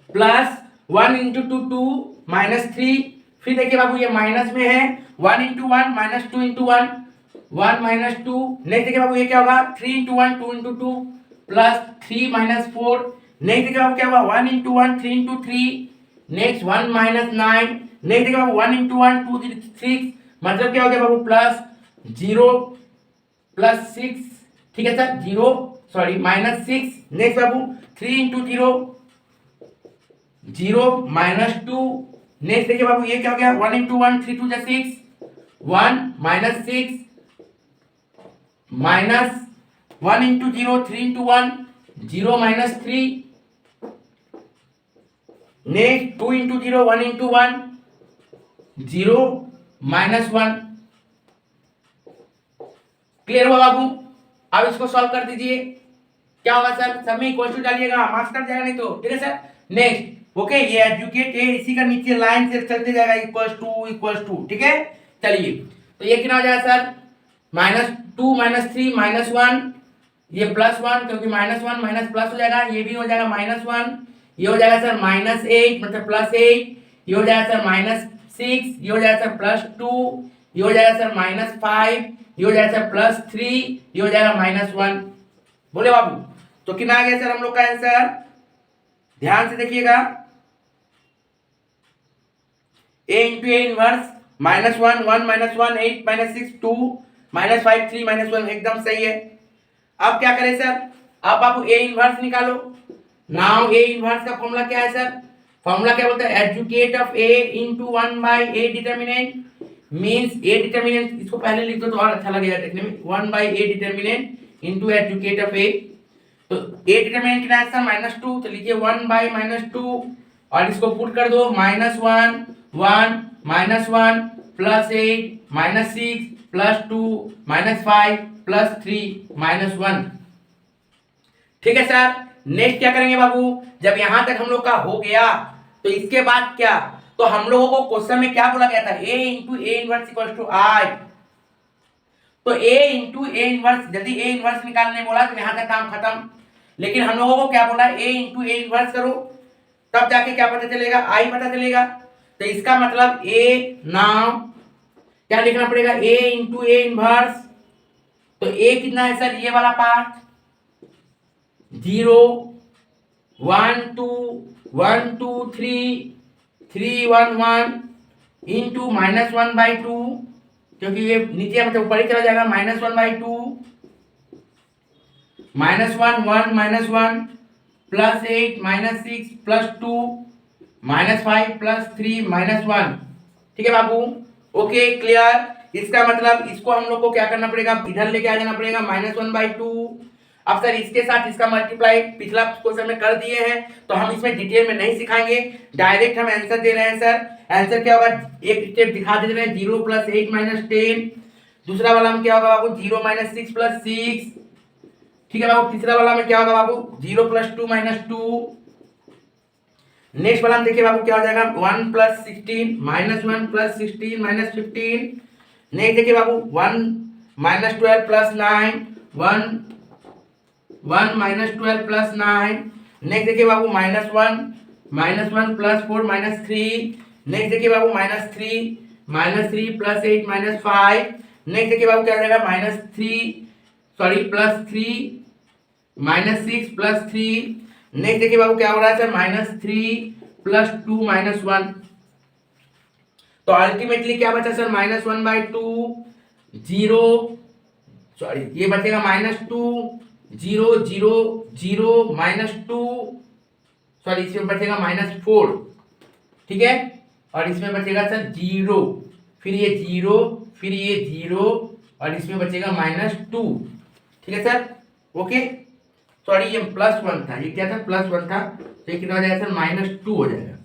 प्लस 1 × 2 2 -3, फिर देखिए बाबू ये माइनस में है, 1 × 1 -2 × 1, 1 -2। नेक्स्ट देखिए बाबू ये क्या होगा, 3 × 1 2 × 2 प्लस 3 -4। नेक्स्ट देखिए बाबू क्या होगा, 1 × 1 3 × 3, नेक्स्ट 1 -9। नेक्स्ट देखिए बाबू 1 × 1 2 6, मतलब क्या हो गया बाबू, प्लस 0 प्लस 6, ठीक है सर, 0 सॉरी -6। नेक्स्ट बाबू 3 × 0 0 -2। नेक्स्ट देखिए बाबू ये क्या हो गया, 1 × 1 3 2 6, 1 -6 माइनस 1 × 0 3 × 1 0 -3। नेक्स्ट 2 × 0 1 × 1 0 -1। क्लियर हुआ बाबू। अब इसको सॉल्व कर दीजिए, क्या होगा सर, सब में इक्वल टू डालिएगा, मार्क्स कट जाएगा नहीं तो, ठीक है सर। नेक्स्ट ओके, ये एजुकेट ए, इसी का नीचे लाइन से चलते जाएगा, इक्वल्स टू, ठीक है। चलिए तो ये कितना हो जाएगा सर, -2 -3 -1, ये +1, क्योंकि -1 माइनस प्लस हो जाएगा, ये भी हो जाएगा -1, ये हो जाएगा सर -8 मतलब +8, ये हो जाएगा सर -6, ये हो जाएगा सर +2, ये हो जाएगा सर -5, ये हो जाएगा सर +3, ये हो जाएगा -1। बोले बाबू, तो कितना आ गया सर हम लोग का आंसर, ध्यान से देखिएगा, a × a इनवर्स -1 1 -1 8 -6 2 -5 3 -1, एकदम सही है। अब क्या करें सर, अब बाबू a इनवर्स निकालो। नाउ a इनवर्स का फॉर्मूला क्या है सर, फॉर्मूला क्या बोलता है, adjugate of a × 1/a determinant, means a determinant, इसको पहले लिख दो तो और अच्छा लगेगा देखने में, 1/a determinant into adjugate of a। तो a डिटरमिनेंट कितना है सर, -2, तो लिखिए 1/-2, और इसको पुट कर दो, -1 1 -1 +8 -6 +2 -5 +3 -1, ठीक है सर। नेक्स्ट क्या करेंगे बाबू, जब यहां तक हम लोग का हो गया तो इसके बाद क्या, तो हम लोगों को क्वेश्चन में क्या बोला गया था, a × a इनवर्स = I, तो a × a इनवर्स, यदि a इनवर्स निकालने बोला तो यहां तक काम खत्म। लेकिन हम लोगों को क्या बोला, a × a इनवर्स करो, तब जाके क्या पता चलेगा, I पता चलेगा। तो इसका मतलब a नाउ क्या लिखना पड़ेगा, a × a इनवर्स, तो a कितना है सर, ये वाला पार्ट 0 1 2 1 2 3 3 1 1 इंटू -1/2, क्योंकि ये नीचे मतलब ऊपर ही चला जाएगा, -1/2 -1 1 -1 +8 -6 +2 -5 +3 -1, ठीक है बाबू, ओके क्लियर। इसका मतलब इसको हम लोग को क्या करना पड़ेगा, इधर लेके आ जाना पड़ेगा, -1/2। अब सर इसके साथ इसका मल्टीप्लाई पिछला क्वेश्चन में कर दिए हैं, तो हम इसमें डिटेल में नहीं सिखाएंगे, डायरेक्ट हम आंसर दे रहे हैं सर। आंसर क्या होगा, एक स्टेप दिखा दे रहे हैं, 0 + 8 - 10। दूसरा वाला में क्या होगा बाबू, 0 - 6 + 6, ठीक है बाबू। तीसरा वाला में क्या होगा बाबू, 0 + 2 - 2। नेक्स्ट वाला में देखिए बाबू क्या हो जाएगा, 1 + 16 -1 + 16 -15। नेक्स्ट देखिए बाबू 1 - 12 + 9 1 1 - 12 + 9। नेक्स्ट देखिए बाबू -1 + 4 -3। नेक्स्ट देखिए बाबू -3 -3 + 8 -5। नेक्स्ट देखिए बाबू क्या हो जाएगा, -3 सॉरी +3 -6 + 3 नेक्स्ट देखिए बाबू क्या हो रहा है सर, -3 प्लस 2 -1, तो अल्टीमेटली क्या बचा सर, -1/2 0, सॉरी ये बचेगा -2 0 0 0 -2, सॉरी इसमें बचेगा -4, ठीक है, और इसमें बचेगा सर 0, फिर ये 0, फिर ये 0, और इसमें बचेगा -2, ठीक है सर, ओके, सॉरी ये +1 था, ये क्या था, +1 था, तो ये कितना हो जाएगा सर, -2 हो जाएगा,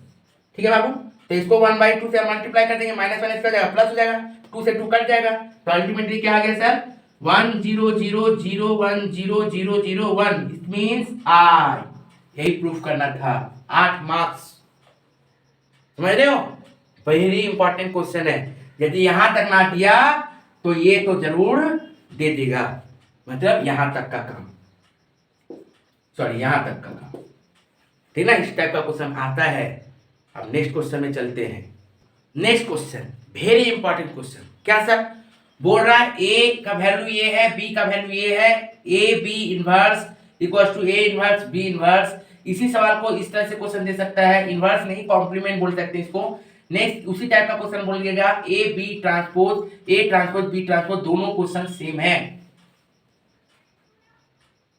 ठीक है बाबू। तो इसको 1/2 से मल्टीप्लाई कर देंगे, -1 इसका जाएगा प्लस हो जाएगा, 2 से 2 कट जाएगा, तो अल्टीमेटली क्या आ गया सर, 1 0 0 0 1 0 0 0 1, इट मींस आई, यही प्रूफ करना था, 8 मार्क्स, समझ रहे हो, वेरी इंपॉर्टेंट क्वेश्चन है, यदि यहां तक ना दिया तो ये तो जरूर दे देगा, मतलब यहां तक का काम, सॉरी यहां तक का काम, ठीक ना, इस टाइप का क्वेश्चन आता है। अब नेक्स्ट क्वेश्चन में चलते हैं। Next question very important question, क्या सर बोल रहा है, ए का वैल्यू ये है, बी का वैल्यू ये है, A B inverse equals to A inverse B inverse, इसी सवाल को इस तरह से क्वेश्चन दे सकता है, इनवर्स नहीं कॉम्प्लीमेंट बोल सकते हैं इसको। नेक्स्ट उसी टाइप का क्वेश्चन बोलिएगा, A B transpose A transpose B transpose, दोनों क्वेश्चन सेम है,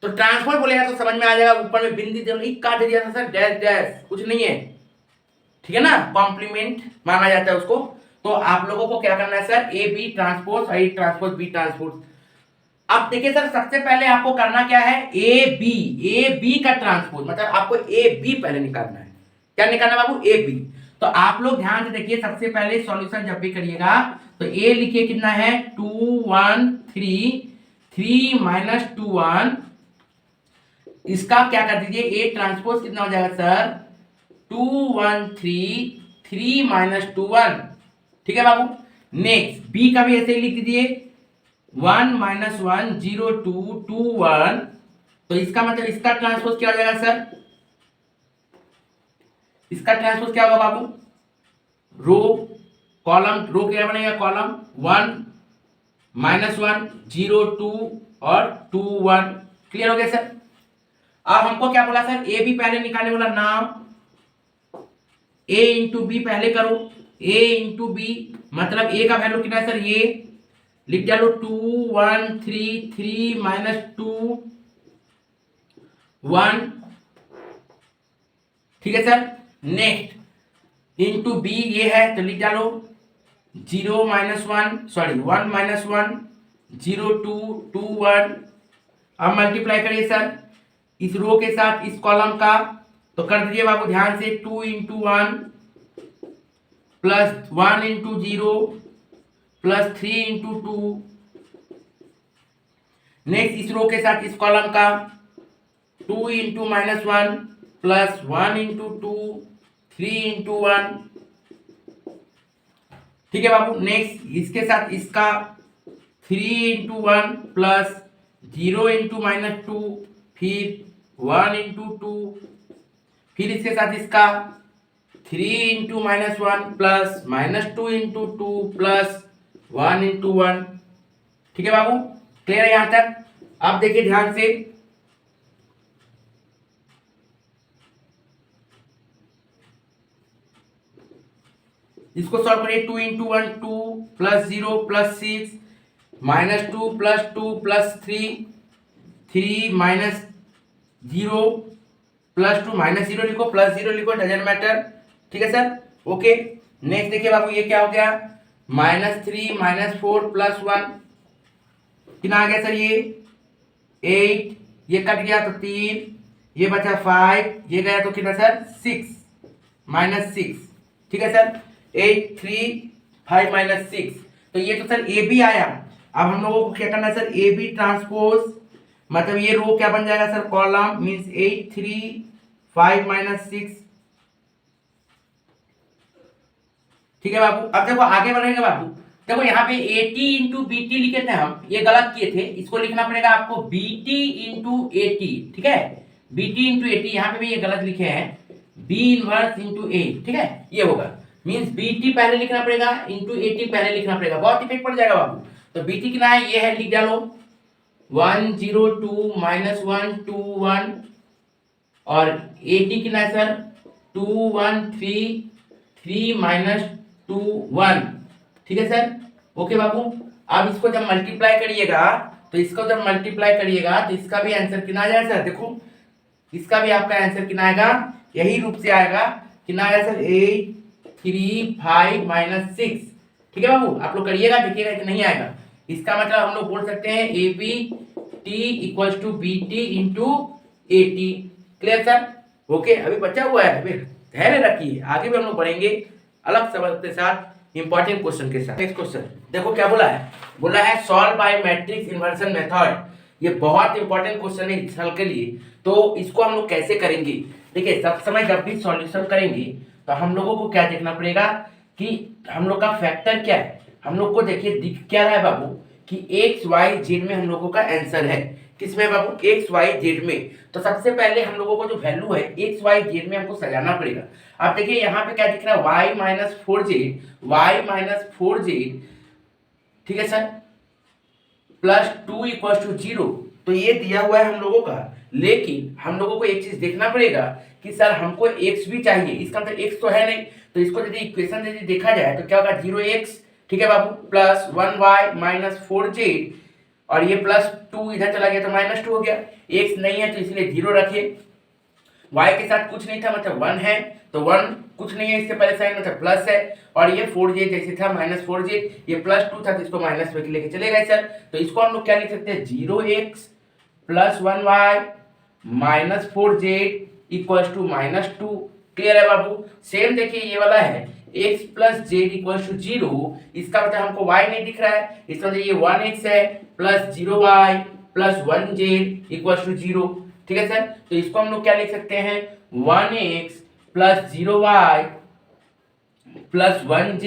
तो ट्रांसपोज बोलेगा तो समझ में आ जाएगा, ऊपर में बिंदी काट दिया था सर, डैश डैश कुछ नहीं है, ठीक है ना, कॉम्प्लीमेंट माना जाता है उसको। तो आप लोगों को क्या करना है sir, A B transpose A transpose B transpose. अब देखिए सर सबसे पहले आपको करना क्या है, ए बी का ट्रांसपोज, मतलब आपको ए बी पहले निकालना है, क्या निकालना है बाबू, ए बी। तो आप लोग ध्यान से देखिए, सबसे पहले सॉल्यूशन जब भी करिएगा तो ए लिखिए कितना है, 2 1 3 3 -2 1, इसका क्या कर दीजिए, ए ट्रांसपोज कितना हो जाएगा सर, 2 1 3 3 -2 1, ठीक है बाबू। नेक्स्ट बी का भी ऐसे ही लिख दीजिए, 1 -1 0 2 2 1, तो इसका मतलब इसका ट्रांसपोज क्या हो जाएगा सर, इसका ट्रांसपोज क्या होगा बाबू, रो कॉलम, रो क्या बनेगा, कॉलम 1 -1 0 2 और 2 1, क्लियर हो गया सर। अब हमको क्या बोला सर, ए बी पहले निकालने बोला, नाम ए इंटू बी पहले करो, ए इंटू बी मतलब ए का वैल्यू कितना है सर, ये लिख डालो 2 1 3 3 -2 1, ठीक है सर। नेक्स्ट इंटू बी ये है, तो लिख डालो 0 -1 सॉरी 1 -1 0 2 2 1, अब मल्टीप्लाई करिए सर इस रो के साथ इस कॉलम का, तो कर दीजिए बाबू ध्यान से, 2 into 1 plus 1 into 0 plus 3 into 2, next इस रो के साथ इस कॉलम का 2 इंटू -1 प्लस 1 इंटू 2 3 इंटू 1, ठीक है बाबू। नेक्स्ट इसके साथ इसका 3 इंटू 1 प्लस 0 इंटू -2, फिर 1 इंटू 2, फिर इसके साथ इसका 3 into -1 plus -2 into 2 plus 1 into 1, ठीक है बाबू, क्लियर है यहां तक। अब देखिए ध्यान से, इसको सॉल्व करिए, 2 into 1 2 plus 0 plus 6 -2 plus 2 plus 3 3 -0 plus 2 -0 लिखो प्लस 0 लिखो, डजेंट मैटर, ठीक है सर, ओके। नेक्स्ट देखिए बाबू ये क्या हो गया, -3 -4 प्लस 1, कितना आ गया सर, ये 8, ये कट गया तो 3, ये बचा 5, ये गया तो कितना सर 6 -6, ठीक है सर, 8 3 5 -6, तो ये तो सर ए बी आया। अब हम लोगों को क्या करना है सर, ए बी ट्रांसपोज, मतलब ये रो क्या बन जाएगा सर, कॉलम मींस 8 3 5 -6, ठीक है बाबू। अब देखो आगे बढ़ेंगे बाबू, देखो यहाँ पे 80 इंटू बी टी लिखे थे हम, ये गलत किए थे, इसको लिखना पड़ेगा आपको B T into A T, ठीक है, B T into A T, यहाँ पे भी ये गलत लिखे हैं, बी इनवर्स इंटू ए, ठीक है, ये होगा, मींस बी टी पहले लिखना पड़ेगा इंटू ए टी पहले लिखना पड़ेगा, बहुत इफेक्ट पड़ जाएगा बाबू। तो बी टी कितना है, ये है, लिख डालो 1 0 2 -1 2 1, और 80 कितना है सर 2133 माइनस 21, ठीक है सर। ओके बाबू, अब इसको जब मल्टीप्लाई करिएगा तो इसको जब मल्टीप्लाई करिएगा तो इसका भी आंसर कितना आ जाएगा सर, देखो इसका भी आपका आंसर कितना आएगा, यही रूप से आएगा, कितना आएगा सर 835 माइनस 6, ठीक है बाबू। आप लोग करिएगा, देखिएगा कि नहीं आएगा। इसका मतलब हम लोग बोल सकते हैं A B T equal to B T into A T. Clear sir? Okay, अभी बचा हुआ है, अभी धैर्य रखिए, आगे भी हम लोग बढ़ेंगे अलग सबक के साथ, इंपॉर्टेंट क्वेश्चन के साथ। नेक्स्ट क्वेश्चन देखो क्या बोला है, बोला है solve by matrix inversion method. ये बहुत इंपॉर्टेंट क्वेश्चन है इस साल के लिए। तो इसको हम लोग कैसे करेंगे, देखिए सब समय जब भी सॉल्यूशन करेंगे तो हम लोगों को क्या देखना पड़ेगा कि हम लोग का फैक्टर क्या है। हम लोग को देखिए दिख क्या रहा है बाबू कि एक्स वाई जेड में हम लोगों का आंसर है, किसमें बाबू, एक्स वाई जेड में। तो सबसे पहले हम लोगों को जो वैल्यू है एक्स वाई जेड में हमको सजाना पड़ेगा। आप देखिए यहाँ पे क्या दिख रहा है Y minus 4z, Y minus 4z, ठीक है सर, प्लस 2 इक्वल टू 0। तो ये दिया हुआ है हम लोगों का, लेकिन हम लोगों को एक चीज देखना पड़ेगा कि सर हमको x भी चाहिए, इसका मतलब x तो है नहीं। तो इसको यदि इक्वेशन यदि देखा जाए तो क्या होगा 0x, ठीक है बाबू, प्लस 1y माइनस 4z, और ये प्लस 2 इधर चला गया तो माइनस 2 हो गया। x नहीं है तो इसलिए 0 रखे, y के साथ कुछ नहीं था मतलब 1 है तो 1 कुछ नहीं है, इसके पहले साइन मतलब प्लस है, और ये 4j जैसे था माइनस 4j, ये प्लस 2 था तो इसको माइनस में लेके चले गए सर। तो इसको हम लोग क्या लिख सकते हैं 0x plus 1y minus 4z equal to minus 2। Clear है बाबू? सेम देखिए ये वाला है x plus Z equal to 0, इसका मतलब हमको y नहीं दिख रहा है, इसका मतलब ये 1x है plus 0y plus 1z equal to 0, ठीक है सर। तो इसको हम लोग क्या लिख सकते हैं 1x plus 0y plus 1z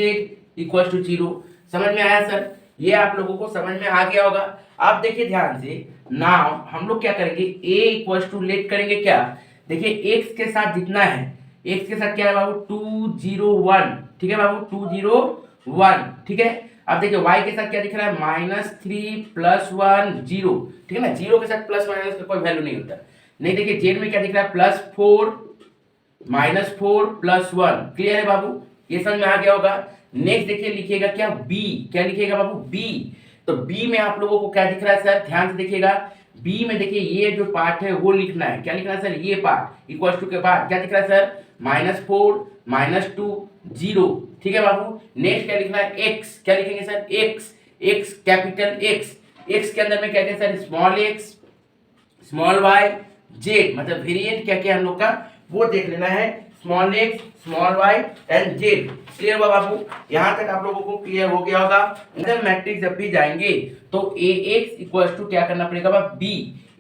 equal to 0। समझ में आया सर? ये आप लोगों को समझ में आ गया होगा। अब देखिए ध्यान से, नाउ हम लोग क्या करेंगे a इक्वल टू लेट करेंगे क्या, देखिए x के साथ जितना है, x के साथ क्या है बाबू 201, ठीक है बाबू 201, ठीक है। अब देखिए y के साथ क्या दिख रहा है -3 प्लस 1 0, ठीक है ना, 0 के साथ प्लस माइनस का कोई वैल्यू नहीं होता। नहीं देखिए जेड में क्या दिख रहा है +4 -4 प्लस 1। क्लियर है बाबू? ये समझ में आ गया होगा। नेक्स्ट देखिए लिखिएगा क्या b, क्या लिखिएगा बाबू b। तो b में आप लोगों को क्या दिख रहा है सर, ध्यान से देखिएगा, b में देखिए ये जो पार्ट है वो लिखना है, क्या लिखना है सर, ये पार्ट इक्वल टू के बाद क्या दिख रहा है सर -4 -2 0, ठीक है बाबू। नेक्स्ट क्या लिखना है x, क्या लिखेंगे सर x कैपिटल x के अंदर में क्या है sir small x small y z, मतलब वेरिएंट क्या क्या हम लोग का वो देख लेना है, small x small y and z। Clear हुआ बाबू? यहाँ तक आप लोगों को क्लियर हो गया होगा। इधर मैट्रिक्स जब भी जाएंगे तो ax इक्वल टू क्या करना पड़ेगा b,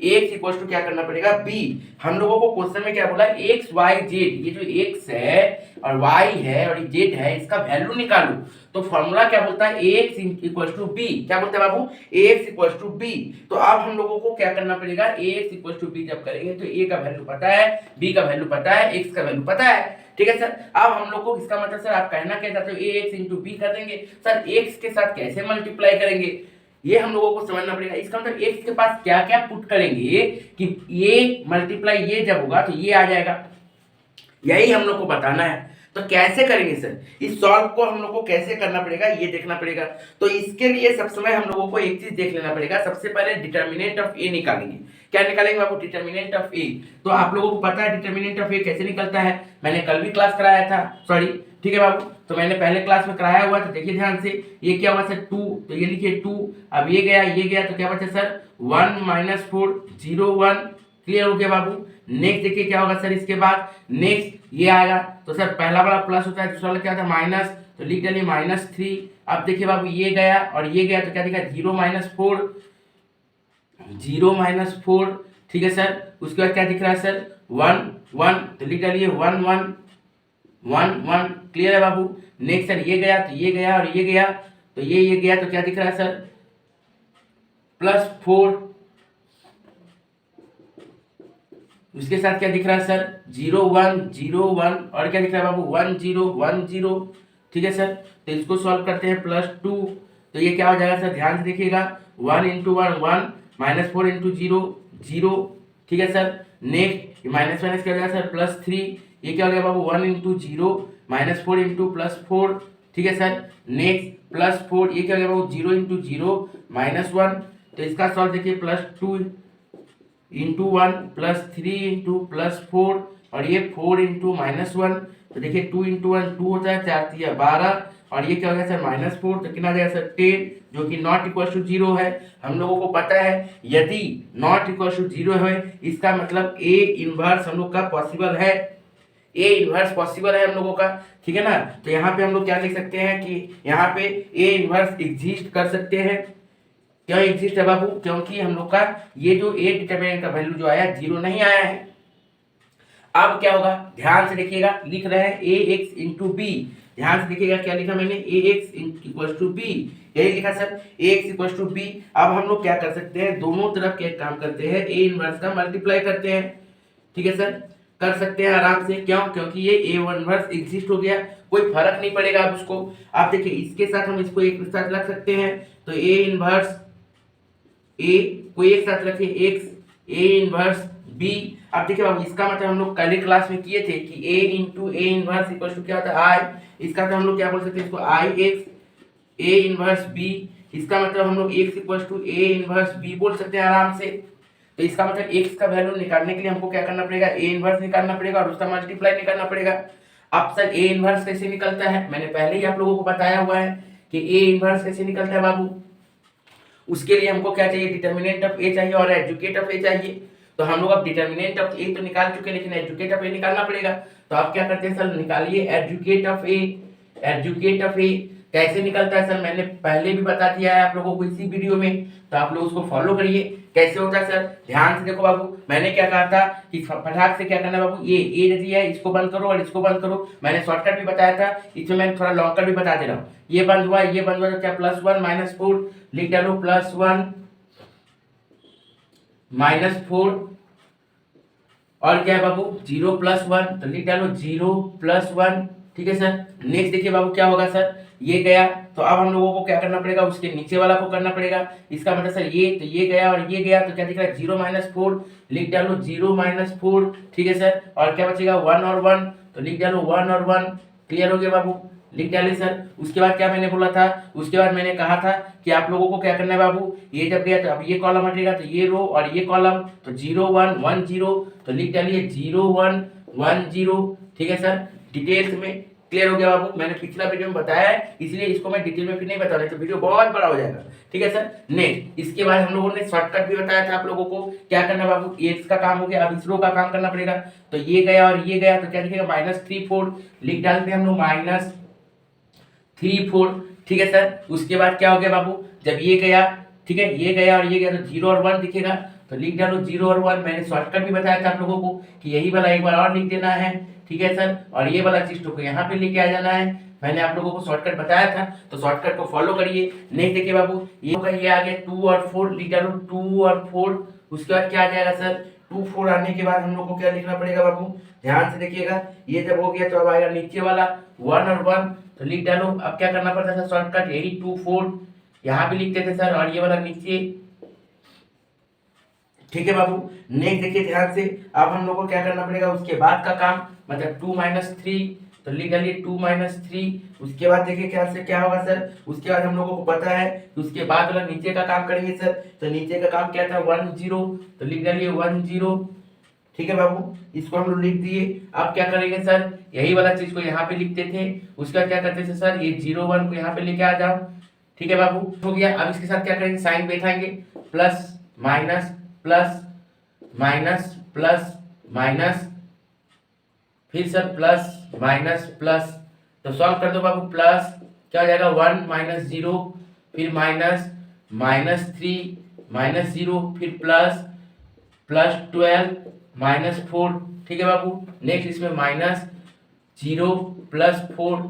x इक्वल टू क्या करना पड़ेगा b। हम लोगों को क्वेश्चन में क्या बोला x y z, ये जो x है और y है और ये z है, इसका वैल्यू निकालो। तो फॉर्मूला क्या बोलता है ax इक्वल टू b, क्या बोलता है बाबू ax इक्वल टू b। तो अब हम लोगों को क्या करना पड़ेगा ax इक्वल टू b जब करेंगे तो a का वैल्यू पता है, b का वैल्यू पता है, x का वैल्यू पता है, ठीक है सर। अब हम लोग को इसका मतलब सर आप कहना क्या चाहते हो ax इंटू b कर देंगे सर, x के साथ कैसे मल्टीप्लाई करेंगे ये हम लोगों को समझना पड़ेगा। इसका मतलब x के पास क्या क्या पुट करेंगे कि ये मल्टीप्लाई ये जब होगा तो ये आ जाएगा, यही हम लोग को बताना है। तो कैसे करेंगे सर, इस सॉल्व को हम लोग को कैसे करना पड़ेगा ये देखना पड़ेगा। तो इसके लिए सब समय हम लोगों को एक चीज देख लेना पड़ेगा, सबसे पहले डिटर्मिनेंट ऑफ ए निकालेंगे। क्या निकालेंगे बाबू डिटर्मिनेंट ऑफ ए। तो आप लोगों को पता है डिटर्मिनेंट ऑफ ए कैसे निकलता है, मैंने कल भी क्लास कराया था, सॉरी ठीक है बाबू, तो मैंने पहले क्लास में कराया हुआ। तो देखिए ध्यान से, ये क्या हुआ सर 2, तो ये लिखिए 2, अब ये गया तो क्या बचा सर 1 - 4 0 1। क्लियर हो गया बाबू? नेक्स्ट देखिए क्या होगा सर, इसके बाद नेक्स्ट ये आएगा तो सर पहला वाला प्लस होता है, दूसरा वाला क्या होता है माइनस, तो लिख डालिए -3। अब देखिए बाबू ये गया और ये गया तो क्या दिखा 0 - 4, ठीक है सर। उसके बाद क्या दिख रहा है सर 1 1, तो लिख डालिए 1 1 1 1। क्लियर है बाबू? नेक्स्ट सर ये गया तो ये गया और ये गया तो ये गया तो क्या दिख रहा है सर +4। उसके साथ क्या दिख रहा है सर 0 1 0 1, और क्या दिख रहा है बाबू 1 0 1 0, ठीक है सर। तो इसको सॉल्व करते हैं +2, तो ये क्या हो जाएगा सर, ध्यान से देखिएगा 1 × 1 1 -4 × 0 0, ठीक है सर। नेक्स्ट माइनस माइनस क्या हो जाएगा सर +3, ये क्या हो गया बाबू 1 इंटू 0 -4 इंटू +4, ठीक है सर। नेक्स्ट +4 ये क्या हो गया बाबू 0 इंटू 0 -1, तो इसका सॉल्व देखिए +2 इंटू 1 +3 इंटू +4 और ये 4 इंटू -1, तो देखिए 2 इंटू 1 2 होता है, 4 3 12 और ये क्या हो गया सर -4, तो कितना आ जाएगा सर 10, जो कि नॉट इक्वल टू 0 है। हम लोगों को पता है यदि नॉट इक्वल टू 0 है इसका मतलब ए इनवर्स हम लोग का पॉसिबल है, ए इनवर्स पॉसिबल है हम लोगों का, ठीक है ना। तो यहाँ पे हम लोग क्या लिख सकते हैं कि यहाँ पे ए इनवर्स एग्जिस्ट कर सकते हैं। क्यों एग्जिस्ट है बाबू? क्योंकि हम लोग का ये जो ए डिटरमिनेंट का वैल्यू जो आया 0 नहीं आया है। अब क्या होगा ध्यान से देखिएगा, लिख रहे हैं ए एक्स इंटू बी, ध्यान से देखिएगा क्या लिखा मैंने, A X equal to B, यही लिखा sir A X equal to B. अब हम लोग क्या कर सकते हैं, दोनों तरफ के काम करते हैं, ए इनवर्स का मल्टीप्लाई करते हैं, ठीक है सर, कर सकते हैं आराम से। क्यों? क्योंकि ये ए इनवर्स एग्जिस्ट हो गया, कोई फर्क नहीं पड़ेगा अब उसको। आप देखिए इसके साथ हम इसको एक साथ रख सकते हैं, तो ए इनवर्स ए को एक साथ रखिए एक्स, ए इनवर्स बी। अब देखिए बाबू इसका मतलब हम लोग कल क्लास में किए थे कि a into A inverse equal to क्या होता है आई, इसका तो हम लोग क्या बोल सकते हैं इसको I X A inverse B, इसका मतलब हम लोग x equal to A inverse B बोल सकते हैं आराम से। तो इसका मतलब x का वैल्यू निकालने के लिए हमको क्या करना पड़ेगा, a इनवर्स निकालना पड़ेगा और उसका मल्टीप्लाई निकालना पड़ेगा। अब सर a इनवर्स कैसे निकलता है, मैंने पहले ही आप लोगों को बताया हुआ है कि a इनवर्स कैसे निकलता है बाबू। उसके लिए हमको क्या चाहिए, डिटर्मिनेंट ऑफ a चाहिए और एडजुकेट ऑफ a चाहिए। तो हम लोग अब डिटर्मिनेंट ऑफ a तो निकाल चुके हैं, लेकिन एडजुकेट ऑफ a निकालना पड़ेगा। तो आप क्या करते हैं सर, निकालिए एडजुकेट ऑफ a। एडजुकेट ऑफ a कैसे निकलता है सर, मैंने पहले भी बता दिया है आप लोगों को इसी वीडियो में, तो आप लोग उसको फॉलो करिए। कैसे होता है सर, ध्यान से देखो बाबू, मैंने क्या कहा था कि फटाक से क्या करना है बाबू, ये यदि है इसको बंद करो और इसको बंद करो। मैंने शॉर्टकट भी बताया था, इसमें मैंने थोड़ा लॉन्ग कट भी बता दे रहा हूँ। ये बंद हुआ, ये बंद हुआ, तो क्या +1 -4 लिख डालो, +1 -4 और क्या है बाबू 0 +1, तो लिख डालो 0 +1, ठीक है सर। नेक्स्ट देखिए बाबू क्या होगा सर, ये गया, तो अब हम लोगों को क्या करना पड़ेगा, उसके नीचे वाला को करना पड़ेगा। इसका मतलब सर ये, तो ये गया और ये गया, तो क्या दिख रहा है 0 -4, लिख डालो 0 -4, ठीक है सर। और क्या बचेगा 1 और 1, तो लिख डालो 1 और 1, क्लियर हो गया बाबू, लिख डाले सर। उसके बाद क्या मैंने बोला था, उसके बाद मैंने कहा था कि आप लोगों को क्या करना है बाबू, ये जब गया तो अब ये कॉलम हटेगा, तो ये रो और ये कॉलम, तो 0 1 1 0, तो लिख डालिए 0 1 1 0, ठीक है सर। डिटेल्स में क्लियर हो गया बाबू, मैंने पिछला वीडियो में बताया है, इसलिए इसको मैं डिटेल में फिर नहीं बता रहा, तो वीडियो बहुत बड़ा हो जाएगा, ठीक है सर। नेक्स्ट इसके बाद हम लोगों ने शॉर्टकट भी बताया था आप लोगों को, क्या करना बाबू, एक्स का काम हो गया, अब इस रो का काम करना पड़ेगा। तो ये गया और ये गया, तो क्या दिखेगा -3 4, लिख डालते हैं हम लोग -3 4, ठीक है सर। उसके बाद क्या हो गया बाबू, जब ये गया, ठीक है, ये गया और ये गया, तो 0 और 1 दिखेगा, तो लिख डालो 0 और 1। मैंने शॉर्टकट भी बताया था आप लोगों को कि यही वाला एक बार और लिख देना है, ठीक है सर। और ये वाला चीज को यहाँ पे लेके आ जाना है, मैंने आप लोगों को शॉर्टकट बताया था, तो शॉर्टकट को फॉलो करिए। नेक्स्ट देखिए बाबू, ये आ गया 2 और 4, लिख डालो 2 और 4। उसके बाद क्या आ जाएगा सर, 2 4 आने के बाद हम लोग को क्या लिखना पड़ेगा बाबू, ध्यान से देखिएगा। ये जब हो गया तो अब आएगा नीचे वाला 1 और 1, तो लिख डालो। अब क्या करना पड़ता था शॉर्टकट, यही 2 4 यहाँ पे लिखते थे सर, और ये वाला नीचे, ठीक है बाबू। नेक्स्ट देखिए ध्यान से, अब हम लोग को क्या करना पड़ेगा उसके बाद का काम, मतलब 2 -3, तो लिख डालिए 2 -3। उसके बाद देखिए क्या से क्या होगा सर, उसके बाद हम लोगों को पता है उसके बाद वाला नीचे का काम करेंगे सर। तो नीचे का काम क्या था 1 0, तो लिख डालिए 1 0, ठीक है बाबू, इसको हम लोग लिख दिए। अब क्या करेंगे सर, यही वाला चीज को यहाँ पे लिखते थे, उसके बाद क्या करते थे सर, ये 0 1 को यहाँ पे लेके आ जाओ, ठीक है बाबू, हो गया। अब इसके साथ क्या करेंगे, साइन बैठाएंगे, plus minus plus minus plus minus, फिर सर प्लस माइनस प्लस, तो सॉल्व कर दो बाबू। प्लस क्या हो जाएगा 1 -0, फिर माइनस -3 -0, फिर प्लस +12 -4, ठीक है बाबू। नेक्स्ट इसमें -0 +4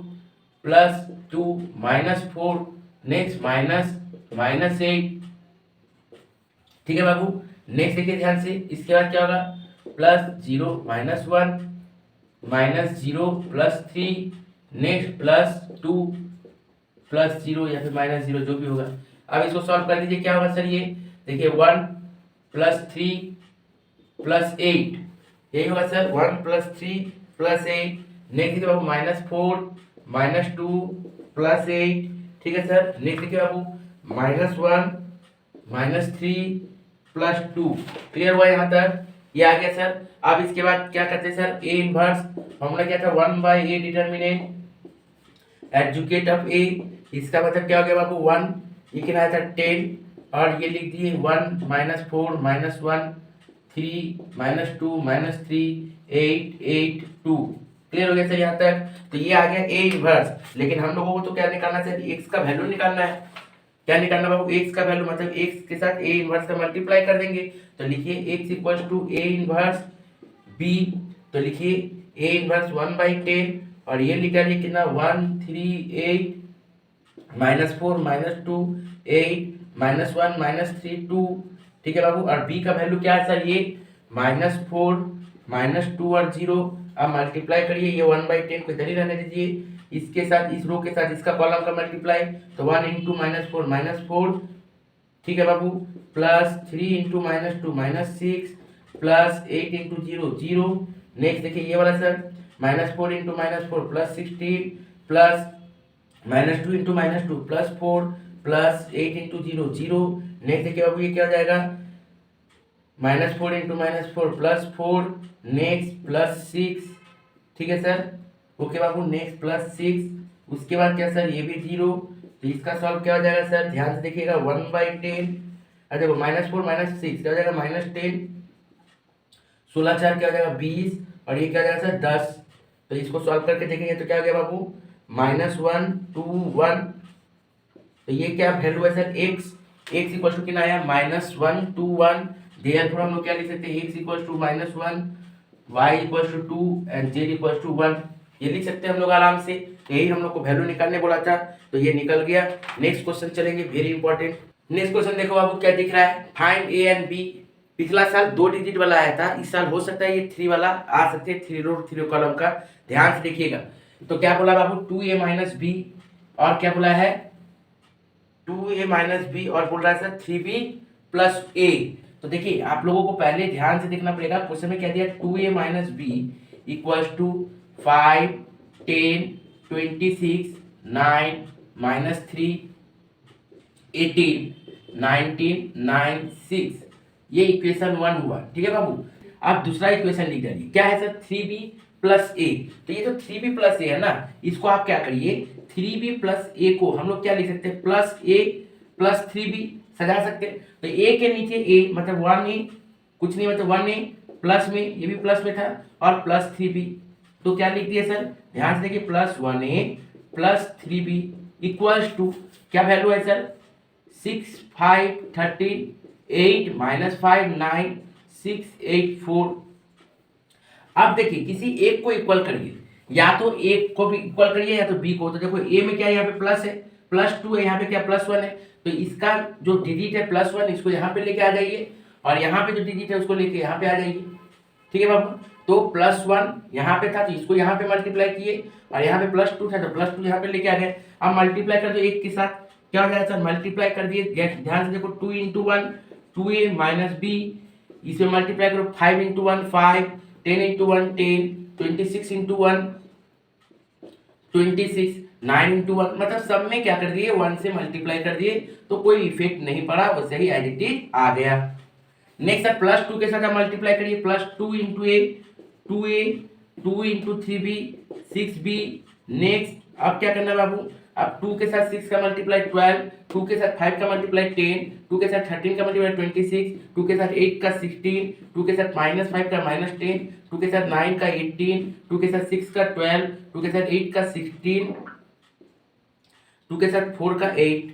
+2 -4, नेक्स्ट -8, ठीक है बाबू। नेक्स्ट देखिए ध्यान से, इसके बाद क्या होगा, +0 -1 -0 +3, नेक्स्ट +2 +0 या फिर -0 जो भी होगा। अब इसको सॉल्व कर दीजिए, क्या होगा सर, ये देखिए 1 +3 +8, यही होगा सर 1 + 3 + 8। नेक्स्ट देखिए बाबू -4 -2 + 8। ठीक है सर। नेक्स्ट देखिए बाबू -1 -3 + 2। क्लियर हुआ यहाँ तक? ये आ गया सर। अब इसके बाद क्या करते हैं सर, ए इनवर्स फॉर्मूला क्या था, 1/a डिटरमिनेंट एडजुकेट ऑफ ए। इसका मतलब क्या हो गया बाबू 1, ये कितना आया था 10, और ये लिख दिए 1 -4 -1 3 -2 -3 8 8 2। क्लियर हो गया सर यहाँ तक? तो ये आ गया ए इनवर्स। लेकिन हम लोगों को तो क्या निकालना है सर, एक्स का वैल्यू निकालना है। क्या निकालना बाबू, एक्स का वैल्यू, मतलब एक्स के साथ ए इनवर्स का मल्टीप्लाई कर देंगे। तो लिखिए X equal to A inverse B. तो लिखिए ए इनवर्स 1/10, और ये निकालिए कितना 1 3 8 -4 -2 8 -1 -3 2। ठीक है बाबू। और बी का वैल्यू क्या है सर, ये -4 -2 और 0। अब मल्टीप्लाई करिए, ये 1/10 को इधर ही रहने दीजिए, इसके साथ इस रो के साथ इसका कॉलम का मल्टीप्लाई, तो 1 × -4 -4। ठीक है बाबू। +3 × -2 -6 +8 × 0 0। नेक्स्ट देखिए ये वाला सर -4 × -4 +16 प्लस -2 × -2 +4 +8 × 0 0। नेक्स्ट देखिए बाबू ये क्या हो जाएगा, -4 × -4 +4, नेक्स्ट +6। ठीक है सर। ओके बाबू। नेक्स्ट +6, उसके बाद क्या सर, ये भी 0। तो इसका सॉल्व क्या हो जाएगा सर, ध्यान से देखिएगा 1/10। अरे देखो -4 -6 क्या हो जाएगा -10, 16 4 क्या हो जाएगा 20, और ये क्या हो जाएगा सर 10। तो इसको सॉल्व करके देखेंगे तो क्या हो गया बाबू -1 2 1। तो ये क्या वैल्यू है सर, x इक्वल टू कितना आया -1 2 1। देयरफॉर हम लोग क्या लिख सकते हैं, x equal to -1, y equal to 2 and z equal to 1। ये लिख सकते हैं हम लोग आराम से। यही हम लोग को वैल्यू निकालने बोला था, तो ये निकल गया। नेक्स्ट क्वेश्चन चलेंगे, वेरी इंपॉर्टेंट। नेक्स्ट क्वेश्चन देखो बाबू क्या दिख रहा है, फाइंड ए एंड बी। पिछला साल 2 डिजिट वाला आया था, इस साल हो सकता है ये 3 वाला आ सकते हैं, 3 रो 3 कॉलम का। ध्यान से देखिएगा। तो क्या बोला बाबू 2a - b, और क्या बोला है 2a - b, और बोल रहा है सर 3b + a। तो देखिए आप लोगों को पहले ध्यान से देखना पड़ेगा, क्वेश्चन में क्या दिया 2a - b इक्वल्स टू 5 10 26 9 -3 18 19 9 6। ये इक्वेशन 1 हुआ। ठीक है बाबू। अब दूसरा इक्वेशन लिख दीजिए, क्या है सर 3b + a। तो ये तो 3b + a है ना, इसको आप क्या करिए 3b + a को हम लोग क्या लिख सकते हैं +a + 3b सजा सकते हैं। तो a के नीचे a मतलब 1a, कुछ नहीं मतलब 1a, प्लस में ये भी प्लस में था, और +3b। तो क्या लिख दिया सर, ध्यान से देखिए +1a + 3b इक्वल्स टू क्या वैल्यू है सर 6 5 13 8 -5 9 6 8 4। अब देखिए किसी एक को इक्वल करिए, या तो एक को भी इक्वल करिए या तो बी को। तो देखो ए में क्या है, यहाँ पे प्लस है, +2 है, यहाँ पे क्या +1 है। तो इसका जो डिजिट है +1 इसको यहाँ पे लेके आ जाइए, और यहाँ पे जो डिजिट है उसको लेके यहाँ पे आ जाइए। ठीक है बाबू। तो +1 यहाँ पे था तो इसको यहाँ पे मल्टीप्लाई किए, और यहाँ पे +2 था तो +2 यहाँ पे लेके आ गए। अब मल्टीप्लाई कर दो एक के साथ, क्या हो जाएगा सर मल्टीप्लाई कर दिए। ध्यान से देखो 2 × 1 2a - b, इसमें मल्टीप्लाई करो 5 × 1 5 10 × 1 10 26 × 1 26 9 × 1, मतलब सब में क्या कर दिए 1 से मल्टीप्लाई कर दिए, तो कोई इफेक्ट नहीं पड़ा, वैसे ही एज इट इज आ गया। नेक्स्ट है +2 के साथ मल्टीप्लाई करिए, +2 × a 2a 2 × 3b 6b। Next अब क्या करना है बाबू, अब 2 के साथ 6 का मल्टीप्लाई 12, 2 के साथ 5 का मल्टीप्लाई 10, 2 के साथ 13 का मल्टीप्लाई 26, 2 के साथ 8 का 16, 2 के साथ -5 का -10, 2 के साथ 9 का 18, 2 के साथ 6 का 12, 2 के साथ 8 का 16, 2 के साथ 4 का 8।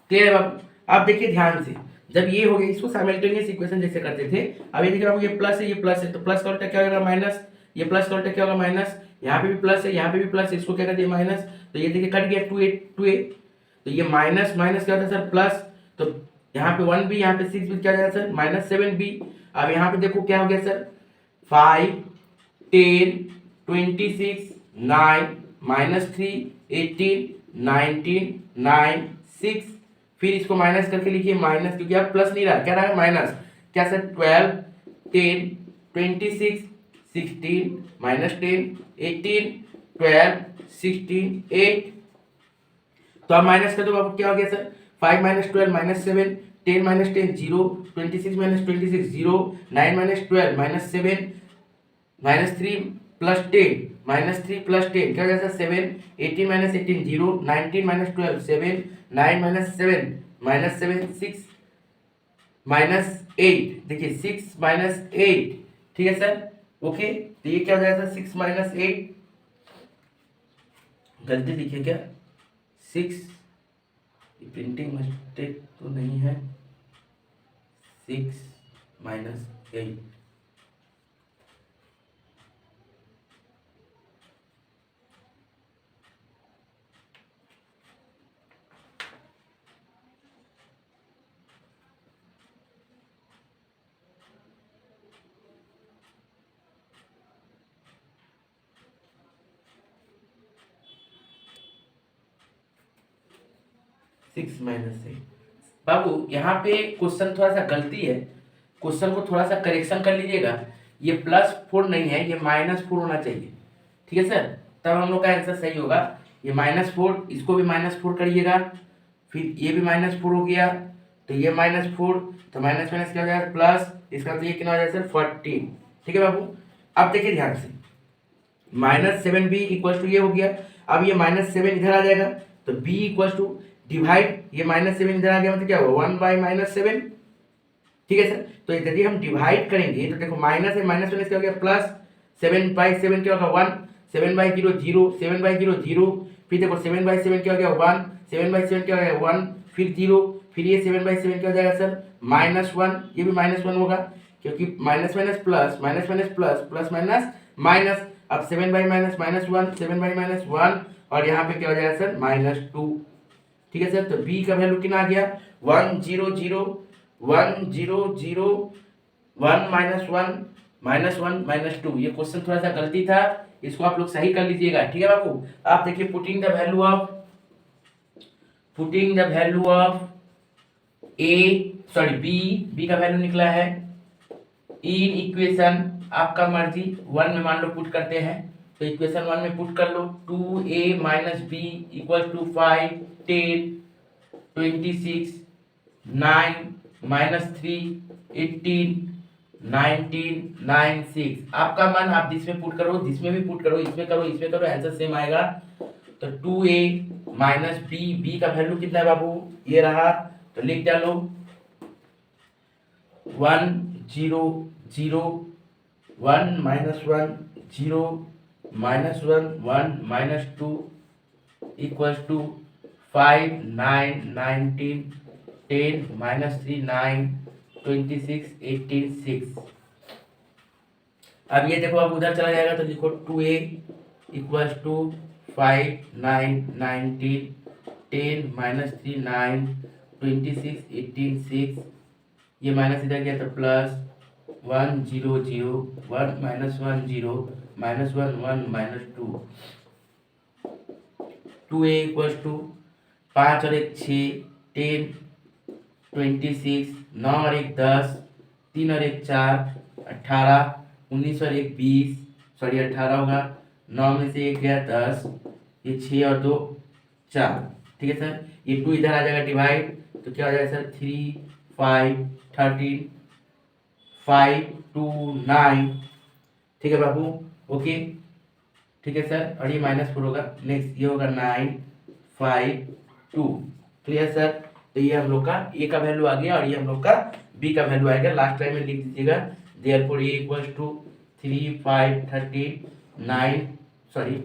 क्लियर है बाबू। अब देखिए ध्यान से, जब ये हो गया इसको साइमल्टेनियस इक्वेशन जैसे करते थे। अब ये देखिए बाबू ये प्लस है, ये प्लस है, तो प्लस का उल्टा क्या होगा माइनस, ये प्लस का उल्टा क्या होगा माइनस, यहाँ पे भी प्लस है, यहाँ पे भी प्लस है, इसको क्या कर दिया माइनस। तो ये देखिए कट गया 2a। तो ये माइनस माइनस क्या होता है सर प्लस, तो यहाँ पे 1b, यहाँ पे 6b क्या हो जाएगा सर -7b। अब यहाँ पे देखो क्या हो गया सर 5 10 26 9 -3 18 19 9 6। फिर इसको माइनस करके लिखिए माइनस, क्योंकि अब प्लस नहीं रहा, क्या रहा माइनस। क्या सर 12 10 26 16 -10 18 12 16 8। तो आप माइनस कर दो बाबू, क्या हो गया सर? 5 - 12 - 7 10 - 10 0 26 - 26 0 9 - 12 - 7 -3 + 10 -3 + 10 क्या हो जाएगा? 7 18 - 18 0 19 - 12 7 9 - 7 -7 6 -8। देखिए 6 -8, ठीक है सर। ओके, तो ये क्या हो जाएगा? 6 -8, गलती लिखिए क्या? 6, प्रिंटिंग मिस्टेक तो नहीं है? 6 -8। 6 -8। बाबू यहाँ पे क्वेश्चन थोड़ा सा गलती है, क्वेश्चन को थोड़ा सा करेक्शन कर लीजिएगा। ये +4 नहीं है, ये -4 होना चाहिए, ठीक है सर, तब हम लोग का आंसर सही होगा। ये -4, इसको भी -4 करिएगा, फिर ये भी -4 हो गया, तो ये -4, तो माइनस माइनस क्या हो जाएगा? प्लस, इसका तो ये कितना हो जाएगा सर? 14, ठीक है बाबू। अब देखिए ध्यान से, -7 भी इक्वल टू ये हो गया। अब ये -7 इधर आ जाएगा, तो b इक्वल टू डिवाइड, ये -7 इधर आ गया, मतलब क्या होगा? 1/-7, ठीक है सर। तो यदि हम डिवाइड करेंगे तो देखो माइनस है, -1 क्या हो गया? प्लस 7/7 क्या होगा? 1 7/0 0 7/0 0, फिर देखो 7/7 क्या हो गया? 1 7/7 क्या हो गया? 1, फिर 0, फिर ये 7/7 क्या हो जाएगा सर? -1, ये भी -1 होगा, क्योंकि minus minus plus minus minus plus plus minus minus. अब 7/-1 7/-1 और यहाँ पे क्या हो जाएगा सर? -2, ठीक है सर। तो b का वैल्यू कितना आ गया? 1 0 0 1 0 0 1 -1 -2। ये क्वेश्चन थोड़ा सा गलती था, इसको आप लोग सही कर लीजिएगा, ठीक है बाबू। आप देखिए, putting the value of b का वैल्यू निकला है इन इक्वेशन, आपका मर्जी 1 में मान लो पुट करते हैं, तो इक्वेशन 1 में पुट कर लो। 2a - b = 5 10 26 9 -3 18 19 9 6। आपका मन, आप जिसमें पुट करो, जिसमें भी पुट करो, इसमें करो, इसमें करो, आंसर सेम आएगा। तो 2a - b का वैल्यू कितना है बाबू? ये रहा, तो लिख डालो 1 0 0 1 -1 0 -1 1 -2 = 5 9 19 10 -3 9 26 18 6। अब ये देखो, अब उधर चला जाएगा, तो लिखो 2a = 5 9 19 10 -3 9 26 18 6। ये माइनस इधर गया, तो प्लस 1 0 0 1 -1 0 -1 1 -2। 2a = 5 और 1 6 10 26 9 और 1 10 3 और 1 4 18 19 और 1 20, सॉरी 18 होगा, 9 में से 1 गया 10, ये 6 और 2 4, ठीक है सर। ये 2 इधर आ जाएगा डिवाइड, तो क्या हो जाएगा सर? 3 5 13 5 2 9, ठीक है बाबू। ओके, ठीक है सर। और ये -4 होगा, नेक्स्ट ये होगा 9 5 2, क्लियर सर। तो ये हम लोग का a का वैल्यू आ गया, और ये हम लोग का b का वैल्यू आएगा। लास्ट टाइम में लिख दीजिएगा, देयरफॉर a = 3 5 13 9 सॉरी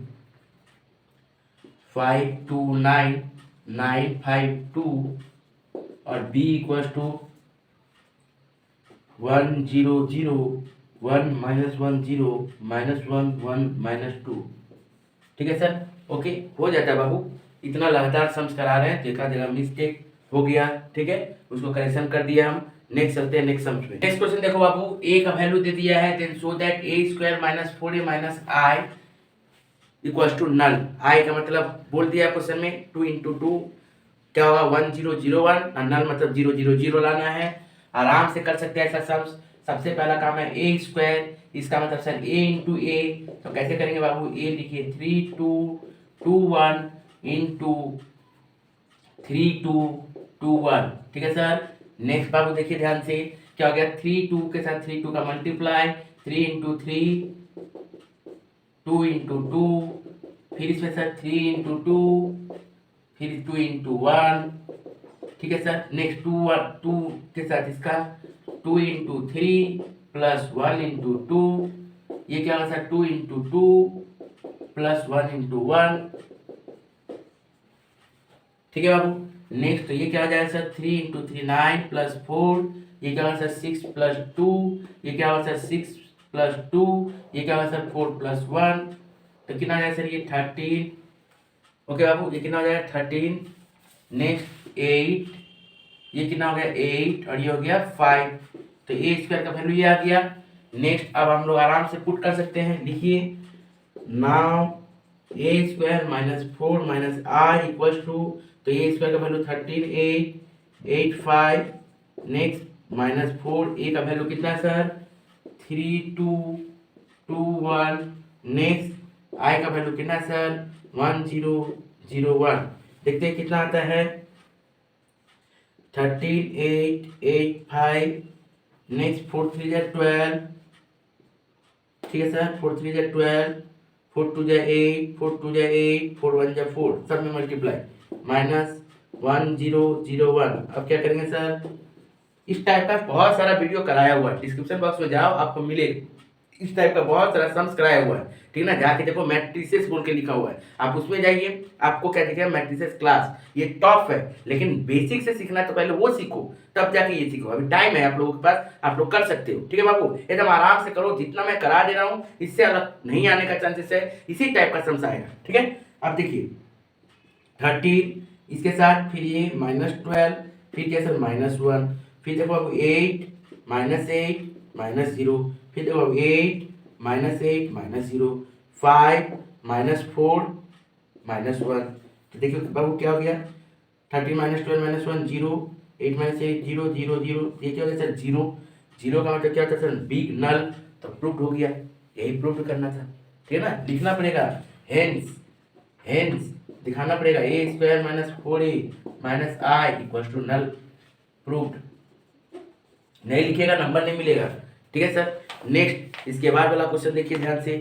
5 2 9 9 5 2, और b = 1 0 0 1 -1 0 -1 1 -2, ठीक है सर। ओके, हो जाता है बाबू, इतना लगातार सम्स करा रहे हैं, देखा जगह मिस्टेक हो गया, ठीक है, उसको करेक्शन कर दिया हम। नेक्स्ट चलते हैं नेक्स्ट सम्स पे। नेक्स्ट क्वेश्चन देखो बाबू, a का वैल्यू दे दिया है, then show that a² - 4a - i = null. i का मतलब बोल दिया क्वेश्चन में, 2 × 2 क्या होगा? 1 0 0 1, और नल मतलब 0 0 0 लाना है। आराम से कर सकते हैं ऐसा सम्स, सबसे पहला काम है ए स्क्वायर, इसका मतलब सर ए इंटू ए, तो कैसे करेंगे बाबू, ए लिखिए 3 2 2 1 इंटू 3 2 2 1, ठीक है सर। नेक्स्ट बाबू देखिए ध्यान से, क्या हो गया, 3 2 के साथ 3 2 का मल्टीप्लाई, 3 इंटू 3 2 इंटू 2, फिर इसमें सर 3 इंटू 2, फिर 2 इंटू 1, ठीक है सर। नेक्स्ट 2 के साथ इसका 2 इंटू 3 प्लस 1 इंटू 2, ये क्या होगा सर 2 इंटू 2 प्लस 1 इंटू 1, ठीक है बाबू। नेक्स्ट तो ये क्या हो जाएगा सर 3 इंटू 3 9 प्लस 4, ये क्या होगा सर 6 प्लस 2, ये क्या होगा सर 6 प्लस 2, ये क्या होगा सर 4 प्लस 1, तो कितना हो जाएगा सर ये 13, ओके बाबू, ये कितना हो जाएगा 13। नेक्स्ट 8, ये कितना हो गया 8 और ये हो गया 5, तो ए स्क्वायर का वैल्यू ये आ गया। नेक्स्ट अब हम लोग आराम से पुट कर सकते हैं, लिखिए now A square minus 4 minus I equals to, तो ए स्क्वायर का वैल्यू 13 8 8 5, नेक्स्ट माइनस 4, ए का वैल्यू कितना है सर 3 2 2 1, नेक्स्ट आई का वैल्यू कितना है सर 1 0 0 1, देखते हैं कितना आता है 13 8 8 5, नेक्स्ट 4 3 जा 12, ठीक है सर 4 3 जा 12, 4 2 जा 8 4 2 जा 8 4 1 जा 4, सब में मल्टीप्लाई माइनस 1 0 0 1। अब क्या करेंगे सर, इस टाइप का बहुत सारा वीडियो कराया हुआ है, डिस्क्रिप्शन बॉक्स में जाओ आपको मिलेगा, इस टाइप का बहुत सारा सम्स कराया हुआ है, ठीक है ना, जाके देखो मैट्रिसेस बोल के लिखा हुआ है, आप उसमें जाइए, आपको क्या दिखेगा मैट्रिसेस क्लास, ये टॉप है, लेकिन बेसिक से सीखना है तो पहले वो सीखो तब जाके ये सीखो, अभी टाइम है आप लोगों के पास, आप लोग कर सकते हो, ठीक है बाबू, एकदम आराम से करो, जितना मैं करा दे रहा हूँ इससे अलग नहीं आने का चांसेस है, इसी टाइप का सम्स आएगा, ठीक है। अब देखिए 13 इसके साथ फिर ये -12, फिर क्या सर -1, फिर देखो अब 8 -8 -0, फिर देखो अब 8 -8 -0, 5 -4 -1, तो देखिए बाबू क्या हो गया 13 -12 -1 0, 8 -8 0 0 0, ये क्या हो गया सर 0 0 का मतलब क्या होता है सर बिग नल, तो प्रूफ हो गया, यही प्रूफ करना था, ठीक है ना, लिखना पड़ेगा हेंस दिखाना पड़ेगा A square minus 4a minus I equal to null, proved, नहीं लिखेगा नंबर नहीं मिलेगा, ठीक है सर। नेक्स्ट इसके बाद वाला क्वेश्चन देखिए ध्यान से,